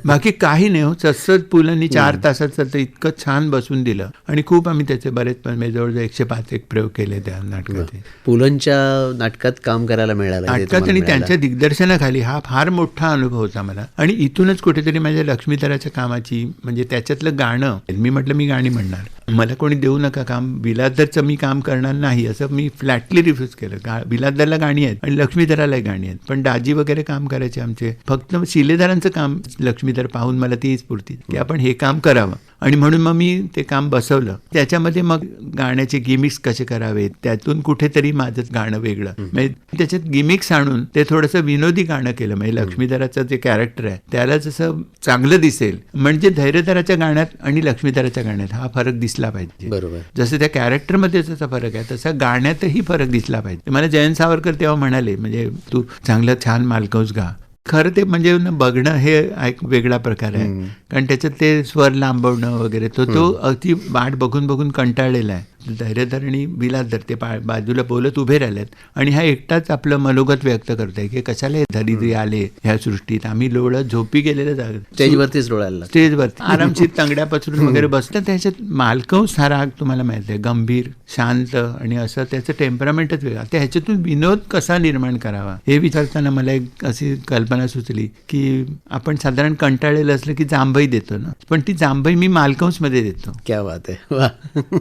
बाकी काही नाही. हो, तसंच पुलंनी 4 तासाचं तर इतकं छान बसून दिलं. आणि खूप आम्ही त्याचे बरेच जवळजवळ 105 एक प्रयोग केले त्या नाटकाचे. पुलंच्या नाटकात काम करायला मिळालं नाटकात आणि त्यांच्या दिग्दर्शनाखाली हा फार मोठा अनुभव होता मला. आणि इथूनच कुठेतरी माझ्या लक्ष्मीधराच्या कामाची, म्हणजे त्याच्यातलं गाणं, मी म्हटलं मी गाणी म्हणणार, मला कोणी देऊ नका काम, बिलादरचं मी काम करणार नाही असं मी फ्लॅटली रिफ्यूज केलं. बिलादरला गाणी आहेत आणि लक्ष्मीधरालाही गाणी आहेत, पण दाजी वगैरे काम करायचे आमचे. फक्त शिलेदारांचं काम लक्ष्मीधर पाहून मला ती स्फूर्ती की आपण हे काम करावं. आणि म्हणून मग मी ते काम बसवलं. त्याच्यामध्ये मग गाण्याचे गिमिक्स कसे करावेत, त्यातून कुठेतरी माझं गाणं वेगळं, म्हणजे त्याच्यात गिमिक्स आणून ते थोडंसं विनोदी गाणं केलं. म्हणजे लक्ष्मीधराचं जे कॅरेक्टर आहे त्याला जसं चांगलं दिसेल, म्हणजे धैर्यधराच्या गाण्यात आणि लक्ष्मीधराच्या गाण्यात हा फरक दिसला पाहिजे. बरोबर. जसं त्या कॅरेक्टरमध्ये जसा फरक आहे तसा गाण्यातही फरक दिसला पाहिजे. मला जयंत सावरकर तेव्हा म्हणाले, म्हणजे तू चांगलं छान मालकंस गा. खरं ते म्हणजे बघणं हे एक वेगळा प्रकार आहे, कारण त्याच्यात ते स्वर लांबवणं वगैरे तो अगदी वाट बघून बघून कंटाळलेला आहे. धैर्यधर आणि बिलादर ते बाजूला बोलत उभे राहिलेत आणि हा एकटाच आपलं मनोगत व्यक्त करताय की कशाला धरित्री आले ह्या सृष्टीत, आम्ही लोळत झोपी गेलेलं जागा स्टेजवरतीच लोळायला, स्टेजवरती आरामशीर तंगड्या पसरून वगैरे बसतात. त्याच्यात मालकंस हा राग तुम्हाला माहिती आहे, गंभीर, शांत आणि असं त्याचं टेम्परामेंटच वेगळं. त्या ह्याच्यातून विनोद कसा निर्माण करावा हे विचारताना मला एक अशी कल्पना सुचली की आपण साधारण कंटाळलेलं असलं की जांभई देतो ना, पण ती जांभई मी मालकंसमध्ये देतो. क्या बात आहे.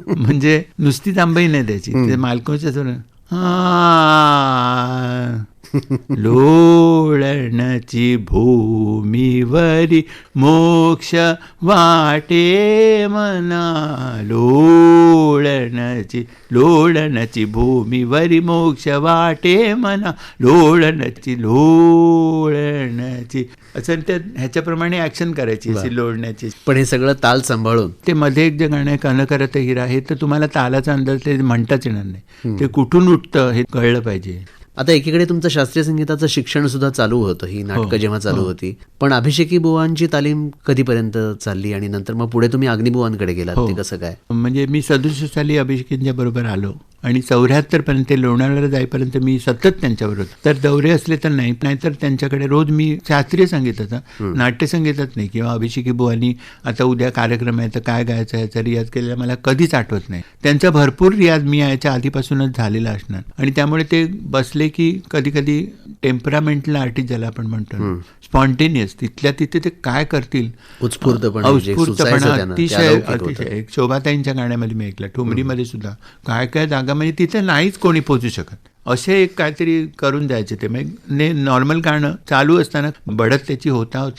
म्हणजे नुसती जांभई नाही द्यायची, ते मालकंसच्या लोळणची भूमीवरी मोक्ष वाटे मना, लोळणची भूमीवरी मोक्ष वाटे मना, लोळणची असं ह्याच्याप्रमाणे ऍक्शन करायची अशी लोळण्याची. पण हे सगळं ताल सांभाळून ते मध्ये एक जे गाणं आहे कन करत हिरा, हे तर तुम्हाला तालाचा अंदाज ते म्हणताच येणार नाही, ते कुठून उठतं हे कळलं पाहिजे. आता एकीकडे तुमचं शास्त्रीय संगीताचं शिक्षण सुद्धा चालू होतं, ही नाटकं जेव्हा चालू होती, पण अभिषेकी बुवांची तालीम कधीपर्यंत चालली आणि नंतर मग पुढे तुम्ही अग्निबुवांकडे गेलात, ते कसं काय? म्हणजे मी 67 साली अभिषेकींच्या बरोबर आलो आणि 74 पर्यंत ते लोणावळ्याला जाईपर्यंत मी सतत त्यांच्याबरोबर, तर दौरे असले तर नाहीतर त्यांच्याकडे रोज मी शास्त्रीय संगीताचा, नाट्यसंगीतच नाही, किंवा अभिषेकी बुवांनी आता उद्या कार्यक्रम आहे तर काय गायचं याचा रियाज केलेला मला कधीच आठवत नाही. त्यांचा भरपूर रियाज मी याच्या आधीपासूनच झालेला असणार आणि त्यामुळे ते बसले की कधी कधी टेम्परामेंटल आर्टिस्ट ज्याला आपण म्हणतो, स्पॉन्टेनियस, तिथल्या तिथे ते काय करतील, उत्स्फूर्तपणा, अतिशय अतिशय. शोभाताईंच्या गाण्यामध्ये मी ऐकलं, ठुमरीमध्ये सुद्धा काय काय जागा म्हणजे तिथे नाहीच कोणी पोहोचू शकत, असे एक काहीतरी करून द्यायचे ते. म्हणजे नॉर्मल गाणं चालू असताना बढत त्याची होता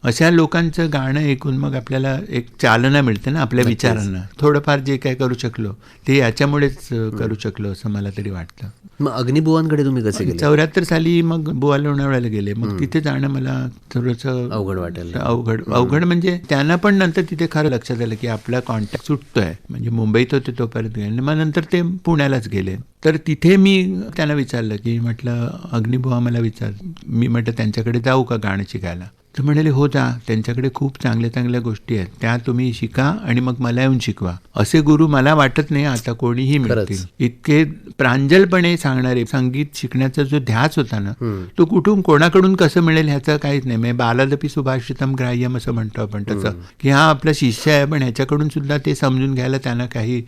अशा लोकांचं गाणं ऐकून मग आपल्याला एक चालना मिळते ना आपल्या विचारांना. थोडंफार जे काय करू शकलो ते याच्यामुळेच करू शकलो असं मला तरी वाटतं. मग अग्निबुवांकडे तुम्ही कसे गेले? 74 साली मग बुवा लोणावळ्याला गेले. मग तिथे जाणं मला थोडंसं अवघड वाटायला. अवघड म्हणजे त्यांना पण नंतर तिथे खरं लक्षात आलं की आपला कॉन्टॅक्ट सुटतोय. म्हणजे मुंबईत होते तोपर्यंत गेले, मग नंतर ते पुण्यालाच गेले. तर तिथे मी त्यांना विचारलं की म्हटलं अग्निबुवा मला विचार, मी म्हटलं त्यांच्याकडे जाऊ का गाणं शिकायला? तर म्हणाले हो जा, त्यांच्याकडे खूप चांगल्या चांगल्या गोष्टी आहेत, त्या तुम्ही शिका आणि मग मला येऊन शिकवा. असे गुरु मला वाटत नाही आता कोणीही मिळतील, इतके प्रांजलपणे सांगणारे. संगीत शिकण्याचा जो ध्यास होता ना तो कुठून कोणाकडून कसं मिळेल ह्याचं काहीच नाही. म्हणजे बालादपी सुभाषितम ग्राह्यम असं म्हणतो आपण, तसं की हा आपला शिष्य आहे पण ह्याच्याकडून सुद्धा ते समजून घ्यायला त्यांना काही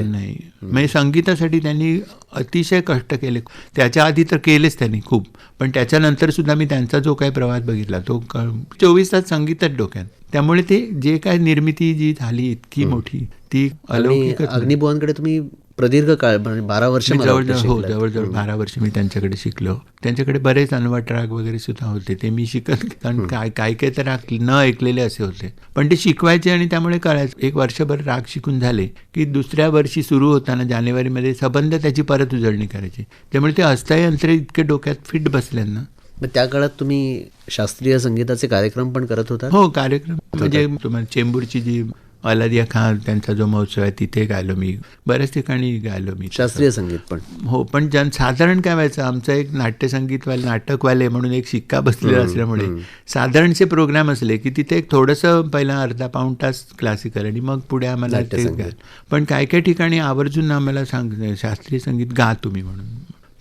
नाही. म्हणजे संगीतासाठी त्यांनी अतिशय कष्ट केले. त्याच्या आधी तर केलेच त्यांनी खूप, पण त्याच्यानंतर सुद्धा मी त्यांचा जो काही प्रवास बघितला तो 24 तास संगीतच डोक्यात. त्यामुळे ते जे काय निर्मिती जी झाली इतकी मोठी ती अलौकिक. अग्निबुवांकडे तुम्ही प्रदीर्घ काळ, 12 वर्ष जवळजवळ 12 वर्ष मी त्यांच्याकडे शिकलो. त्यांच्याकडे बरेच अनवट राग वगैरे सुद्धा होते, ते मी शिकत, कारण काय तर राग न ऐकलेले असे होते, पण ते शिकवायचे आणि त्यामुळे कळायचं. एक वर्षभर राग शिकून झाले की दुसऱ्या वर्षी सुरू होताना जानेवारीमध्ये सबंध त्याची परत उजळणी करायची. त्यामुळे ते अस्थायी अंतरे इतके डोक्यात फिट बसल्यांना. मग त्या काळात तुम्ही शास्त्रीय संगीताचे कार्यक्रम पण करत होता? हो, कार्यक्रम म्हणजे तुम्हाला चेंबूरची जी अलादिया खान त्यांचा जो महोत्सव आहे तिथे गायलो मी, बऱ्याच ठिकाणी गायलो मी शास्त्रीय संगीत पण. हो, पण साधारण काय व्हायचं, आमचं एक नाट्यसंगीतवाले, नाटकवाले म्हणून एक शिक्का बसलेला असल्यामुळे साधारणचे प्रोग्राम असले की तिथे एक थोडंसं पहिला अर्धा पाऊण तास क्लासिकल आणि मग पुढे आम्हाला ते गाय. पण काय काय ठिकाणी आवर्जून आम्हाला शास्त्रीय संगीत गा तुम्ही म्हणून.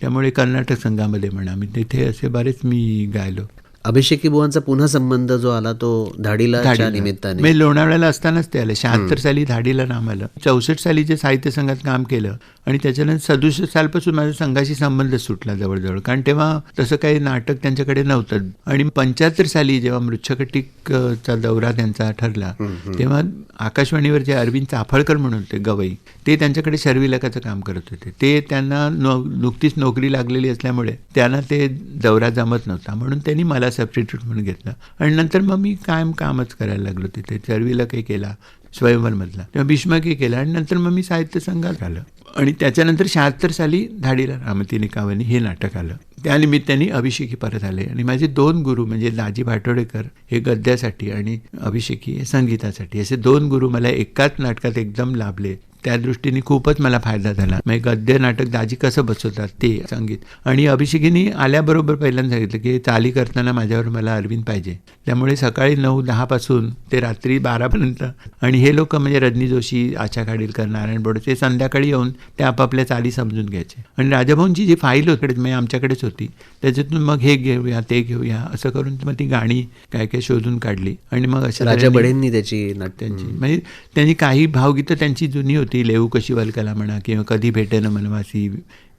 त्यामुळे कर्नाटक संघामध्ये म्हणा, मी तिथे असे बरेच मी गायलो. अभिषेकी बुवांचा पुन्हा संबंध जो आला तो धाडीला निमित्ताने. मी लोणावळ्याला असतानाच ते आले. 76 साली धाडीला नाम आलं. 64 साली जे साहित्य संघात काम केलं आणि त्याच्यानंतर 67 सालपासून माझ्या संघाशी संबंध सुटला जवळजवळ, कारण तेव्हा तसं काही नाटक त्यांच्याकडे नव्हतं. आणि 75 साली जेव्हा मृच्छकटिकचा दौरा त्यांचा ठरला तेव्हा आकाशवाणीवर जे अरविंद चाफळकर म्हणून होते गवई, ते त्यांच्याकडे शर्विलकाचं काम करत होते. ते त्यांना नुकतीच नोकरी लागलेली असल्यामुळे त्यांना ते दौरा जमत नव्हता, म्हणून त्यांनी मला सबस्टिट्यूट म्हणून घेतलं. आणि नंतर मग मी कायम कामच करायला लागलो तिथे. शर्विलकही केला स्वयंवरमधला, तेव्हा भीष्मकही केला आणि नंतर मग मी साहित्य संघात आलं. आणि त्याच्यानंतर 76 साली धाडीला रामती निकावनी हे नाटक आलं. त्यानिमित्ताने अभिषेकी परत आले आणि माझे 2 गुरु म्हणजे दाजी भाटोडेकर हे गद्यासाठी आणि अभिषेकी हे संगीतासाठी, असे 2 गुरु मला एकाच नाटकात एकदम लाभले. त्या दृष्टीने खूपच मला फायदा झाला. मग गद्य नाटक दाजी कसं बसवतात ते संगीत, आणि अभिषेकीने आल्याबरोबर पहिल्यांदा सांगितलं की चाली करताना माझ्यावर मला अरविंद पाहिजे. त्यामुळे सकाळी 9-10 पासून ते रात्री 12 पर्यंत, आणि हे लोक म्हणजे रजनी जोशी, आशा खाडीलकर, नारायण बोडे, ते संध्याकाळी येऊन ते आपापल्या चाली समजून घ्यायचे. आणि राजाभाऊंची जी फाईल होती म्हणजे आमच्याकडेच होती, त्याच्यातून मग हे घेऊया ते घेऊया असं करून मग ती गाणी काय काय शोधून काढली. आणि मग अशा राजा बडेंनी त्याची नाट्यांची म्हणजे त्यांनी काही भावगीतं त्यांची जुनी होती, लेऊ कशी वल्कला म्हणा, किंवा कधी भेटेन मनवासी,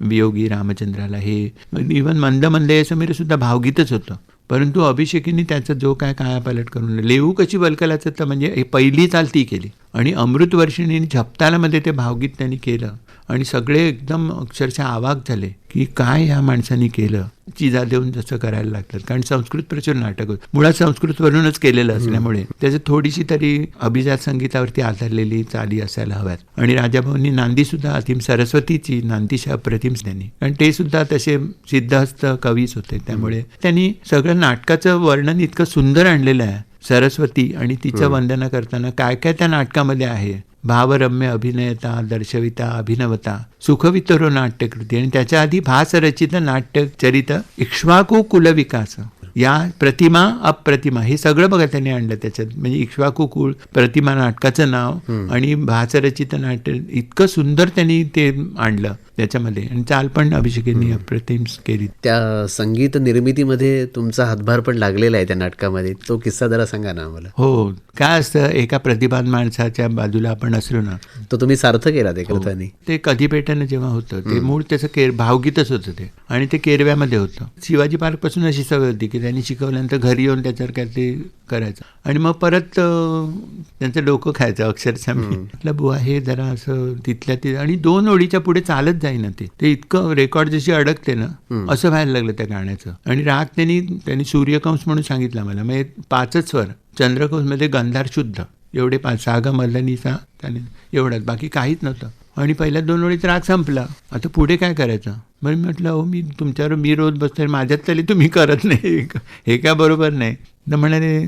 वियोगी रामचंद्राला, हे इव्हन मंद मंदे समीर सुद्धा भावगीतच होतं. परंतु अभिषेकींनी त्याचा जो काय कायापालट करून, लेऊ कशी वल्कलाचं तर म्हणजे हे पहिली चाल ती केली, आणि अमृतवर्षिणी झपतालामध्ये ते भावगीत त्यांनी केलं. आणि सगळे एकदम अक्षरशः अवाक झाले की काय ह्या माणसाने केलं. चिजा देऊन जसं करायला लागतात, कारण संस्कृत प्रचुर नाटक होतं, मुळात संस्कृतवरूनच केलेलं असल्यामुळे त्याचं थोडीशी तरी अभिजात संगीतावरती आधारलेली चाली असायला हव्यात. आणि राजाभाऊंनी नांदी सुद्धा अतिम सरस्वतीची नांदीशी अप्रतिम त्यांनी, कारण ते सुद्धा तसे सिद्धहस्त कवीच होते, त्यामुळे त्यांनी सगळं नाटकाचं वर्णन इतकं सुंदर आणलेलं आहे. सरस्वती आणि तिचं वंदना करताना काय काय त्या नाटकामध्ये आहे. भावरम्य अभिनयता दर्शविता अभिनवता सुखवितरो नाट्यकृती, आणि त्याच्या आधी भासरचित नाट्यचरित इक्ष्वाकू कुलविकास, या प्रतिमा अप्रतिमा हे सगळं बघा त्यांनी आणलं त्याच्यात. म्हणजे इक्ष्वाकू कुल प्रतिमा नाटकाचं नाव आणि भासरचित नाट्य इतकं सुंदर त्यांनी ते आणलं त्याच्यामध्ये, आणि चाल पण अभिषेकींनी अप्रतिम केली. त्या संगीत निर्मितीमध्ये तुमचा हातभार पण लागलेला आहे त्या नाटकामध्ये, तो किस्सा जरा सांगा ना आम्हाला. हो, काय असतं, एका प्रतिभान माणसाच्या बाजूला आपण असलो ना, तो तुम्ही सार्थ केला ते करताना. ते कधी पेटणं जेव्हा होतं ते मूळ त्याचं भावगीतच होतं ते, आणि ते केरव्यामध्ये होतं. शिवाजी पार्क पासून अशी सवय होती की त्यांनी शिकवल्यानंतर घरी येऊन त्याच्यावर काय ते करायचं, आणि मग परत त्यांचं डोकं खायचं अक्षरशः. मी म्हटलं बुवा हे जरा असं तिथल्या ते, आणि 2 ओळीच्या पुढे चालत जाईना ते इतकं रेकॉर्ड जशी अडकते ना असं व्हायला लागलं त्या गाण्याचं. आणि राग त्यांनी सूर्यकंस म्हणून सांगितला मला, म्हणजे 5च स्वर, चंद्रकंसमध्ये गंधार शुद्ध एवढे 5, सागा मल्लनीचा त्याने एवढंच, बाकी काहीच नव्हतं. आणि पहिल्या 2 ओळीत राग संपला, आता पुढे काय करायचं. मग मी म्हटलं हो मी तुमच्यावर मी रोज बसतोय, माझ्यात तरी तुम्ही करत नाही, हे काय बरोबर नाही. तर म्हणाले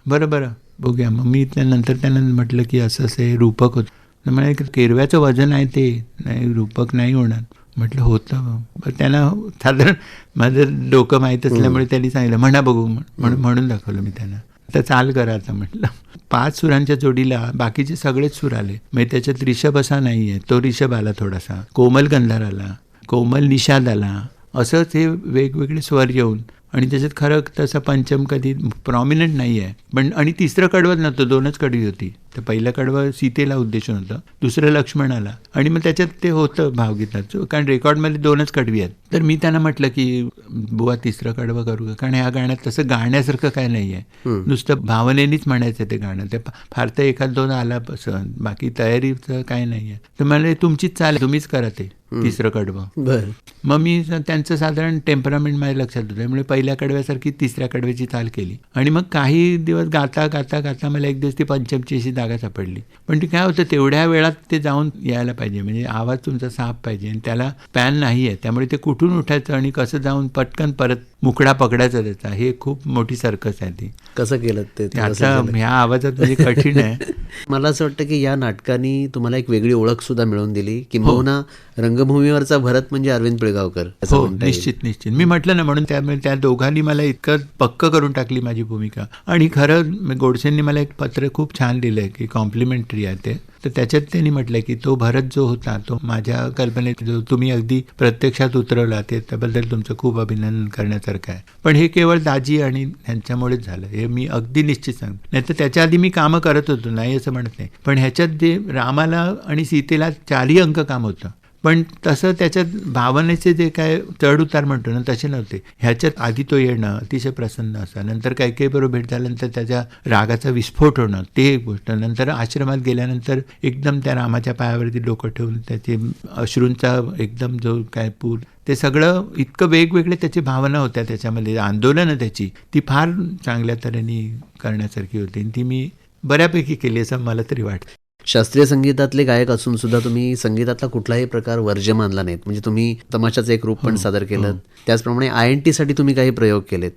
बरं बघूया. मग मी त्यानंतर त्यांना म्हटलं की असं हे रूपक होतं. तर म्हणाले केरव्याचं वजन आहे ते, नाही रूपक नाही होणार. म्हटलं होतं. त्यांना साधारण माझं डोकं माहीत असल्यामुळे त्यांनी सांगितलं म्हणा बघू, म्हणून दाखवलं मी त्यांना. तर चाल करा आता म्हटलं. 5 सुरांच्या जोडीला बाकीचे सगळेच सूर आले. म्हणजे त्याच्यात रिषभ असा नाही आहे, तो रिषभ आला थोडासा, कोमल गंधार आला, कोमल निषाद आला, असंच हे वेगवेगळे स्वर येऊन, आणि त्याच्यात खरं तसं पंचम कधी प्रॉमिनंट नाही आहे. पण आणि 3रं कडवं नव्हतं, 2च कडवी होती. तर पहिलं कडवं सीतेला उद्देशून होतं, दुसरं लक्ष्मणाला, आणि मग त्याच्यात ते होतं भावगीताचं, कारण रेकॉर्डमध्ये 2च कडवी आहेत. तर मी त्यांना म्हटलं की बुवा 3रं कडवं करू का, कारण ह्या गाण्यात तसं गाण्यासारखं काय नाही आहे, नुसतं भावनेनीच म्हणायचं ते गाणं. ते फार तर 1-2 आला असं, बाकी तयारीचं काय नाही आहे. तर मला तुमचीच चाल, तुम्हीच करा ते 3रं कडवं. बरं. मग मी त्यांचं साधारण टेम्परामेंट माझ्या लक्षात होतं, त्यामुळे पहिल्या कडव्यासारखी 3ऱ्या कडव्याची चाल केली. आणि मग काही दिवस गाता मला एक दिवस ती पंचमची अशी जागा सापडली. पण ती काय होतं, तेवढ्या वेळात ते जाऊन यायला पाहिजे, म्हणजे आवाज तुमचा साफ पाहिजे, आणि त्याला पॅन नाही आहे, त्यामुळे ते कुठून उठायचं आणि कसं जाऊन पटकन परत मुकडा पकडायचा त्याचा, हे खूप मोठी सर्कस आहे ती. कसं केलं ते आता ह्या आवाजात म्हणजे कठीण आहे. मला असं वाटतं की या नाटकाने तुम्हाला एक वेगळी ओळख सुद्धा मिळवून दिली, किंबहुना रंगभूमीवरचा भरत म्हणजे अरविंद पिळगावकर. हो, निश्चित. मी म्हटलं ना, म्हणून त्यामुळे त्या दोघांनी मला इतकं पक्क करून टाकली माझी भूमिका. आणि खरं गोडसेंनी मला एक पत्र खूप छान दिलंय की कॉम्प्लिमेंटरी आहे ते. तर त्याच्यात त्यांनी म्हटलं की तो भरत जो होता तो माझ्या कल्पनेत जो तुम्ही अगदी प्रत्यक्षात उतरवला, ते त्याबद्दल तुमचं खूप अभिनंदन करण्यासारखं आहे. पण हे केवळ दाजी आणि ह्यांच्यामुळेच झालं, हे मी अगदी निश्चित सांगतो. नाही तर त्याच्या आधी मी कामं करत होतो, नाही असं म्हणत नाही. पण ह्याच्यात जे रामाला आणि सीतेला 4ही अंक काम होतं, पण तसं त्याच्यात भावनेचे जे काय चढ उतार म्हणतो ना तसे नव्हते. ह्याच्यात आधी तो येणं अतिशय प्रसन्न असं, नंतर काही बरोबर भेट झाल्यानंतर त्याच्या रागाचा विस्फोट होणं ते एक गोष्ट, नंतर आश्रमात गेल्यानंतर एकदम त्या रामाच्या पायावरती डोकं ठेवून त्याचे अश्रूंचा एकदम जो काय पूर, ते सगळं इतकं वेगवेगळे त्याची भावना होत्या त्याच्यामध्ये, आंदोलनं त्याची ती फार चांगल्या तऱ्हेने करण्यासारखी होती, आणि ती मी बऱ्यापैकी केली असं मला तरी वाटतं. शास्त्रीय संगीतातले गायक असून सुद्धा तुम्ही संगीतातला कुठलाही प्रकार वर्ज्य मानला नाहीत. म्हणजे तुम्ही तमाशाचं एक रूप पण सादर केलं, त्याचप्रमाणे INT साठी तुम्ही काही प्रयोग केलेत.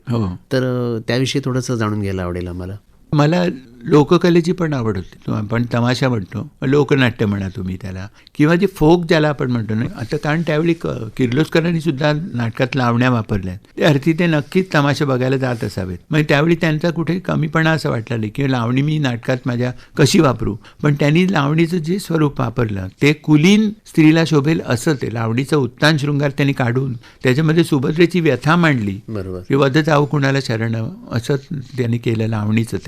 तर त्याविषयी थोडंसं जाणून घ्यायला आवडेल आम्हाला. मला लोककलेची पण आवड होती. आपण तमाशा म्हणतो, लोकनाट्य म्हणा तुम्ही त्याला, किंवा जे फोक ज्याला आपण म्हणतो ना, आता कारण त्यावेळी किर्लोस्करांनी सुद्धा नाटकात लावण्या वापरल्या, त्या अर्थी ते नक्कीच तमाशा बघायला जात असावेत. म्हणजे त्यावेळी त्यांचा कुठे कमीपणा असं वाटला नाही की लावणी मी नाटकात माझ्या कशी वापरू, पण त्यांनी लावणीचं जे स्वरूप वापरलं ते कुलीन स्त्रीला शोभेल असं, ते लावणीचं उत्तान शृंगार त्यांनी काढून त्याच्यामध्ये सुभद्रेची व्यथा मांडली, बरोबर, की वध जाऊ कुणाला शरण, असं त्यांनी केलं लावणीचं.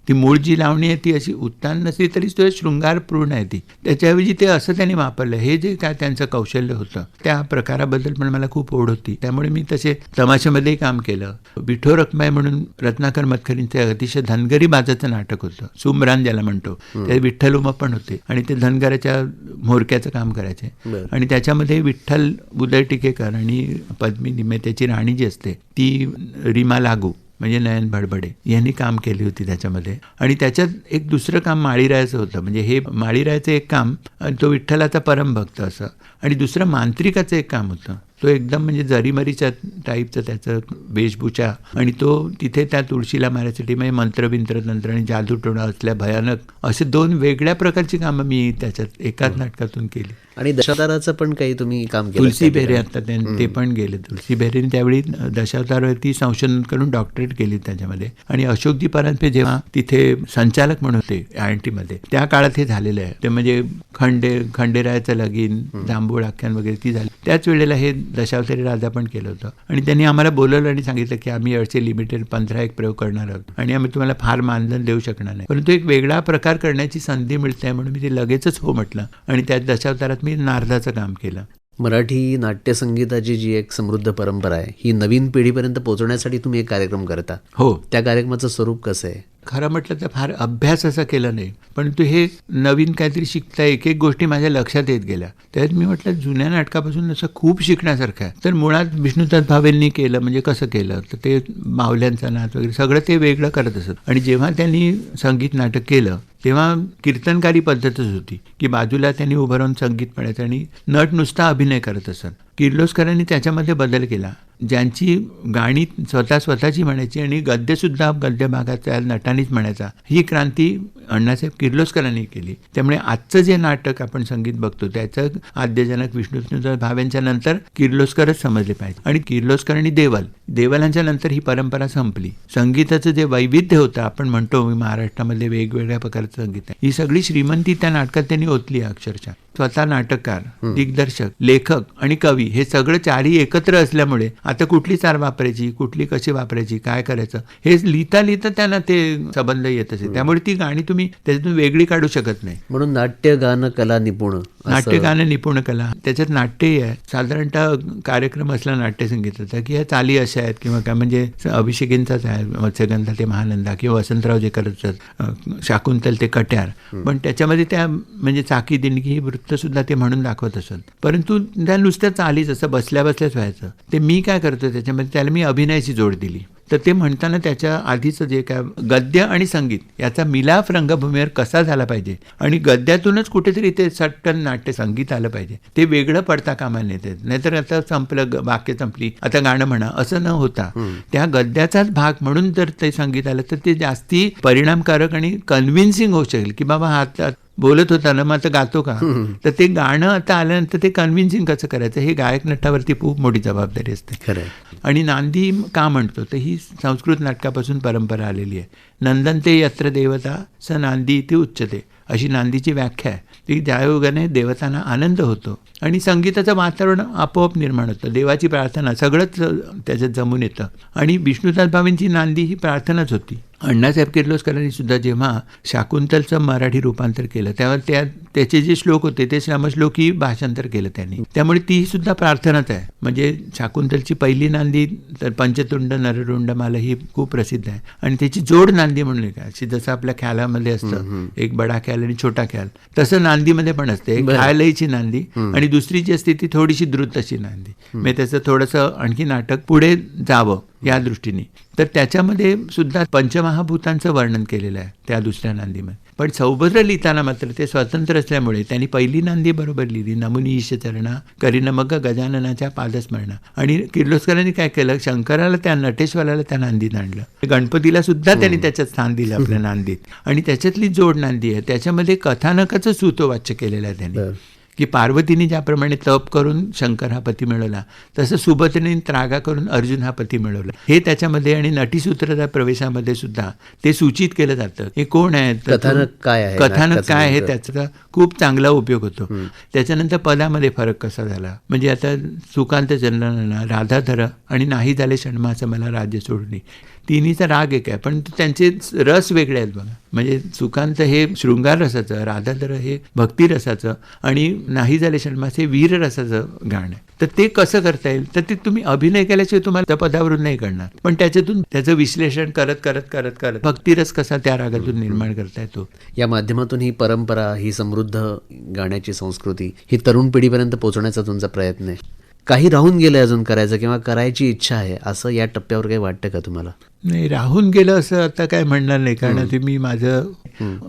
ती मूळ जी जी लावणी आहे ती अशी उत्तान नसली तरी सुद्धा शृंगारपूर्ण आहे ती. त्याच्याऐवजी ते असं त्यांनी वापरलं. हे जे काय त्यांचं कौशल्य होतं त्या प्रकाराबद्दल पण मला खूप ओढ होती. त्यामुळे मी तसे तमाशामध्येही काम केलं. विठो रखमाई म्हणून रत्नाकर मतकरींचे अतिशय धनगरी बाजाचं नाटक होतं, सुमरान ज्याला म्हणतो. ते विठ्ठल उमा पण होते आणि ते धनगराच्या म्होरक्याचं काम करायचे. आणि त्याच्यामध्ये विठ्ठल उदय टिकेकर आणि पद्मिनी त्याची राणी जी असते ती रीमा लागू म्हणजे नयन भडभडे यांनी काम केली होती त्याच्यामध्ये. आणि त्याच्यात एक दुसरं काम माळीरायाचं होतं. म्हणजे हे माळीरायाचं एक काम, तो विठ्ठलाचा परमभक्त असं, आणि दुसरं मांत्रिकाचं एक काम होतं. तो एकदम म्हणजे जरीमरीच्या टाईपचं त्याचं वेशभूषा, आणि तो तिथे त्या तुळशीला मारायसाठी म्हणजे मंत्रबिंत्र तंत्र आणि जादूटोणा असल्या भयानक असे 2 वेगळ्या प्रकारची कामं मी त्याच्यात एकाच नाटकातून केली. आणि दशावताराचं पण काही तुम्ही काम केलं? तुलसी बेहरे आता ते पण गेले. तुलसी बेहरेने त्यावेळी दशावतारावरती संशोधन करून डॉक्टरेट केली त्याच्यामध्ये. आणि अशोकजी परांजपे जेव्हा तिथे संचालक म्हणून होते IIT मध्ये, त्या काळात हे झालेलं आहे. ते म्हणजे खंडेरायाचं लगीन, जांभूळ आख्यान वगैरे ती झाली. त्याच वेळेला हे दशावतारी राजा पण केलं होतं. आणि त्यांनी आम्हाला बोलवलं आणि सांगितलं की आम्ही असे लिमिटेड 15 प्रयोग करणार आहोत आणि आम्ही तुम्हाला फार मानधन देऊ शकणार नाही, परंतु एक वेगळा प्रकार करण्याची संधी मिळते म्हणून मी ते लगेचच हो म्हटलं. आणि त्या दशावतारात मी नारदाचं काम केलं. मराठी नाट्यसंगीताची जी एक समृद्ध परंपरा आहे ही नवीन पिढीपर्यंत पोहोचवण्यासाठी तुम्ही एक कार्यक्रम करता. हो. त्या कार्यक्रमाचं स्वरूप कसं आहे? खरं म्हटलं तर फार अभ्यास असा केला नाही, परंतु हे नवीन काहीतरी शिकता एक गोष्टी माझ्या लक्षात येत गेल्या. त्यात मी म्हटलं जुन्या नाटकापासून असं खूप शिकण्यासारखं आहे. तर मुळात विष्णुदास भावेंनी केलं म्हणजे कसं केलं तर ते माऊल्यांचा नाच वगैरे सगळं ते वेगळं करत असत. आणि जेव्हा त्यांनी संगीत नाटक केलं तेव्हा कीर्तनकारी पद्धतच होती की बाजूला त्यांनी उभं राहून संगीत म्हणायचं आणि नट नुसता अभिनय करत असत. किर्लोस्करांनी त्याच्यामध्ये बदल केला. ज्यांची गाणी स्वतःची म्हणायची आणि गद्यसुद्धा गद्य भागाचा नटांनीच म्हणायचा, ही क्रांती अण्णासाहेब किर्लोस्करांनी केली. त्यामुळे आजचं जे नाटक आपण संगीत बघतो त्याचं आद्यजनक विष्णुदास भावेंच्या नंतर किर्लोस्करच समजले पाहिजे. आणि किर्लोस्कर आणि देवलांच्या नंतर ही परंपरा संपली. संगीताचं जे वैविध्य होतं, आपण म्हणतो महाराष्ट्रामध्ये वेगवेगळ्या प्रकारचं संगीत आहे, ही सगळी श्रीमंती त्या नाटकात त्यांनी ओतली अक्षरशः. स्वतः नाटककार, दिग्दर्शक, लेखक आणि कवी हे सगळं 4ही एकत्र असल्यामुळे आता कुठली चाल वापरायची, कुठली कशी वापरायची, काय करायचं हे लिहिता त्यांना ते संबंध येत असे. त्यामुळे ती गाणी तुम्ही त्याच्यातून वेगळी काढू शकत नाही. म्हणून नाट्य गान कला निपुण, नाट्य गाणं निपुण कला, त्याच्यात नाट्यही आहे. साधारणतः कार्यक्रम असला नाट्यसंगीताचा की ह्या चाली अशा आहेत किंवा काय, म्हणजे अभिषेकींचाच आहे मत्स्यगंधा ते महानंदा किंवा वसंतराव जे करत शाकुंतल ते कट्यार, पण त्याच्यामध्ये त्या म्हणजे चाकी दिंडगी ही वृत्त सुद्धा ते म्हणून दाखवत असत. परंतु त्या नुसत्या चालीच असं बसल्याच व्हायचं. ते मी काय करतो त्याच्यामध्ये त्याला मी अभिनयाची जोड दिली. तर ते म्हणताना त्याच्या आधीचं जे काय गद्य आणि संगीत याचा मिलाफ रंगभूमीवर कसा झाला पाहिजे आणि गद्यातूनच कुठेतरी ते सट्टन नाट्य संगीत आलं पाहिजे, ते वेगळं पडता कामा नये. नाहीतर आता संपलं, वाक्य संपली, आता गाणं म्हणा असं न होता त्या गद्याचाच भाग म्हणून जर ते संगीत आलं तर ते जास्ती परिणामकारक आणि कन्व्हिन्सिंग होऊ शकेल की बाबा हा आता बोलत होता ना मग आता गातो का. तर ते गाणं आता आल्यानंतर ते कन्व्हिन्सिंग कसं करायचं हे गायक नटावरती खूप मोठी जबाबदारी असते. खरं. आणि नांदी का म्हणतो तर ही संस्कृत नाटकापासून परंपरा आलेली आहे. नंदनते यत्र देवता स नांदी इति उच्चते अशी नांदीची व्याख्या आहे. ती ज्यायोगाने देवतांना आनंद होतो आणि संगीताचं वातावरण आपोआप निर्माण होतं. देवाची प्रार्थना सगळंच त्याच्यात जमून येतं. आणि विष्णुदास भावेंची नांदी ही प्रार्थनाच होती. अण्णासाहेब किर्लोस्करांनी सुद्धा जेव्हा शाकुंतलचं मराठी रूपांतर केलं तेव्हा त्याचे जे श्लोक होते ते श्रमश्लोकी भाषांतर केलं त्यांनी. त्यामुळे ती सुद्धा प्रार्थनाच आहे. म्हणजे शाकुंतलची पहिली नांदी तर पंचतुंड नररुंड माला ही खूप प्रसिद्ध आहे. आणि त्याची जोड नांदी म्हणून काय अशी जसं आपल्या ख्यालामध्ये असतं एक बडा ख्याल आणि छोटा ख्याल, तसं नांदीमध्ये पण असते. एक ख्यालईची नांदी आणि दुसरी जी असते ती थोडीशी द्रुत अशी नांदी. म्हणजे त्याचं थोडंसं आणखी नाटक पुढे जावं या दृष्टीने. तर त्याच्यामध्ये सुद्धा पंचमहाभूतांचं वर्णन केलेलं आहे त्या दुसऱ्या नांदीमध्ये. पण सौभद्र लिहिताना मात्र ते स्वतंत्र असल्यामुळे त्यांनी पहिली नांदी बरोबर लिहिली, नमुनी ईश चरणा करीन मग गजाननाच्या पादस्मरणा. आणि किर्लोस्करांनी काय केलं, शंकराला त्या नटेश्वराला त्या नांदीत आणलं, गणपतीला सुद्धा त्यांनी त्याच्यात स्थान दिलं आपल्या नांदीत. आणि त्याच्यातली जोड नांदी आहे त्याच्यामध्ये कथानकाचं सूतोवाच्य केलेलं आहे त्यांनी की पार्वतीने ज्याप्रमाणे तप करून शंकर हा पती मिळवला तसं सुभद्रेने त्रागा करून अर्जुन हा पती मिळवला हे त्याच्यामध्ये. आणि नटीसूत्रच्या प्रवेशामध्ये सुद्धा ते सूचित केलं जातं हे कोण आहे, कथानक काय आहे त्याचा खूप चांगला उपयोग होतो. त्याच्यानंतर पदामध्ये फरक कसा झाला, म्हणजे आता सुकांत चंद्रना राधाधर आणि नाही झाले षण्मास मला राज्य सोडणे, तिन्हीचा राग एक आहे, पण त्यांचे रस वेगळे आहेत बघा. म्हणजे सुकांत हे शृंगार रसाचं, राधाधर हे भक्ती रसाचं आणि नाही झाले षण्मास हे वीर रसाचं गाणं आहे. तर ते कसं करता येईल, तर ते तुम्ही अभिनय केल्याशिवाय तुम्हाला त्या पदावरून नाही करणार, पण त्याच्यातून त्याचं विश्लेषण करत करत करत करत भक्तिरस कसा त्या रागातून निर्माण करता येतो. या माध्यमातून ही परंपरा, ही समृद्ध गाण्याची संस्कृती ही तरुण पिढीपर्यंत पोहोचण्याचा तुमचा प्रयत्न आहे. काही राहून गेलं अजून करायचं किंवा करायची इच्छा आहे असं या टप्प्यावर काही वाटतं का तुम्हाला? नाही, राहून गेलं असं आता काय म्हणणार नाही, कारण ते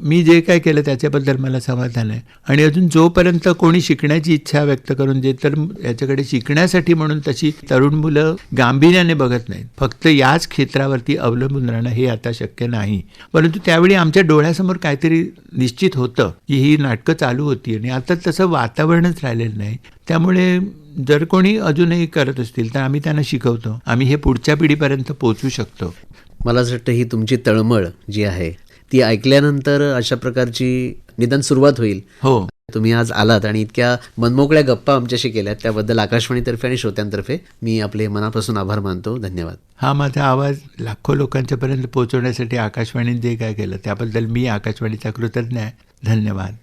मी जे काय केलं त्याच्याबद्दल मला समाधान आहे. आणि अजून जोपर्यंत कोणी शिकण्याची इच्छा व्यक्त करून जे, तर याच्याकडे शिकण्यासाठी म्हणून तशी तरुण मुलं गांभीर्याने बघत नाहीत. फक्त याच क्षेत्रावरती अवलंबून राहणं हे आता शक्य नाही. परंतु त्यावेळी आमच्या डोळ्यासमोर काहीतरी निश्चित होतं की ही नाटकं चालू होती आणि आता तसं वातावरणच राहिलेलं नाही. त्यामुळे जर कोणी अजूनही करत असतील तर आम्ही त्यांना शिकवतो, आम्ही हे पुढच्या पिढीपर्यंत पोहोचू शकतो. मला असं वाटतं ही तुमची तळमळ जी आहे ती ऐकल्यानंतर अशा प्रकारची निदान सुरुवात होईल. हो, तुम्ही आज आलात आणि इतक्या मनमोकळ्या गप्पा आमच्याशी केल्यात त्याबद्दल आकाशवाणीतर्फे आणि श्रोत्यांतर्फे मी आपले मनापासून आभार मानतो. धन्यवाद. हा माझा आवाज लाखो लोकांच्यापर्यंत पोहोचवण्यासाठी आकाशवाणीने जे काय केलं त्याबद्दल मी आकाशवाणीचा कृतज्ञ आहे. धन्यवाद.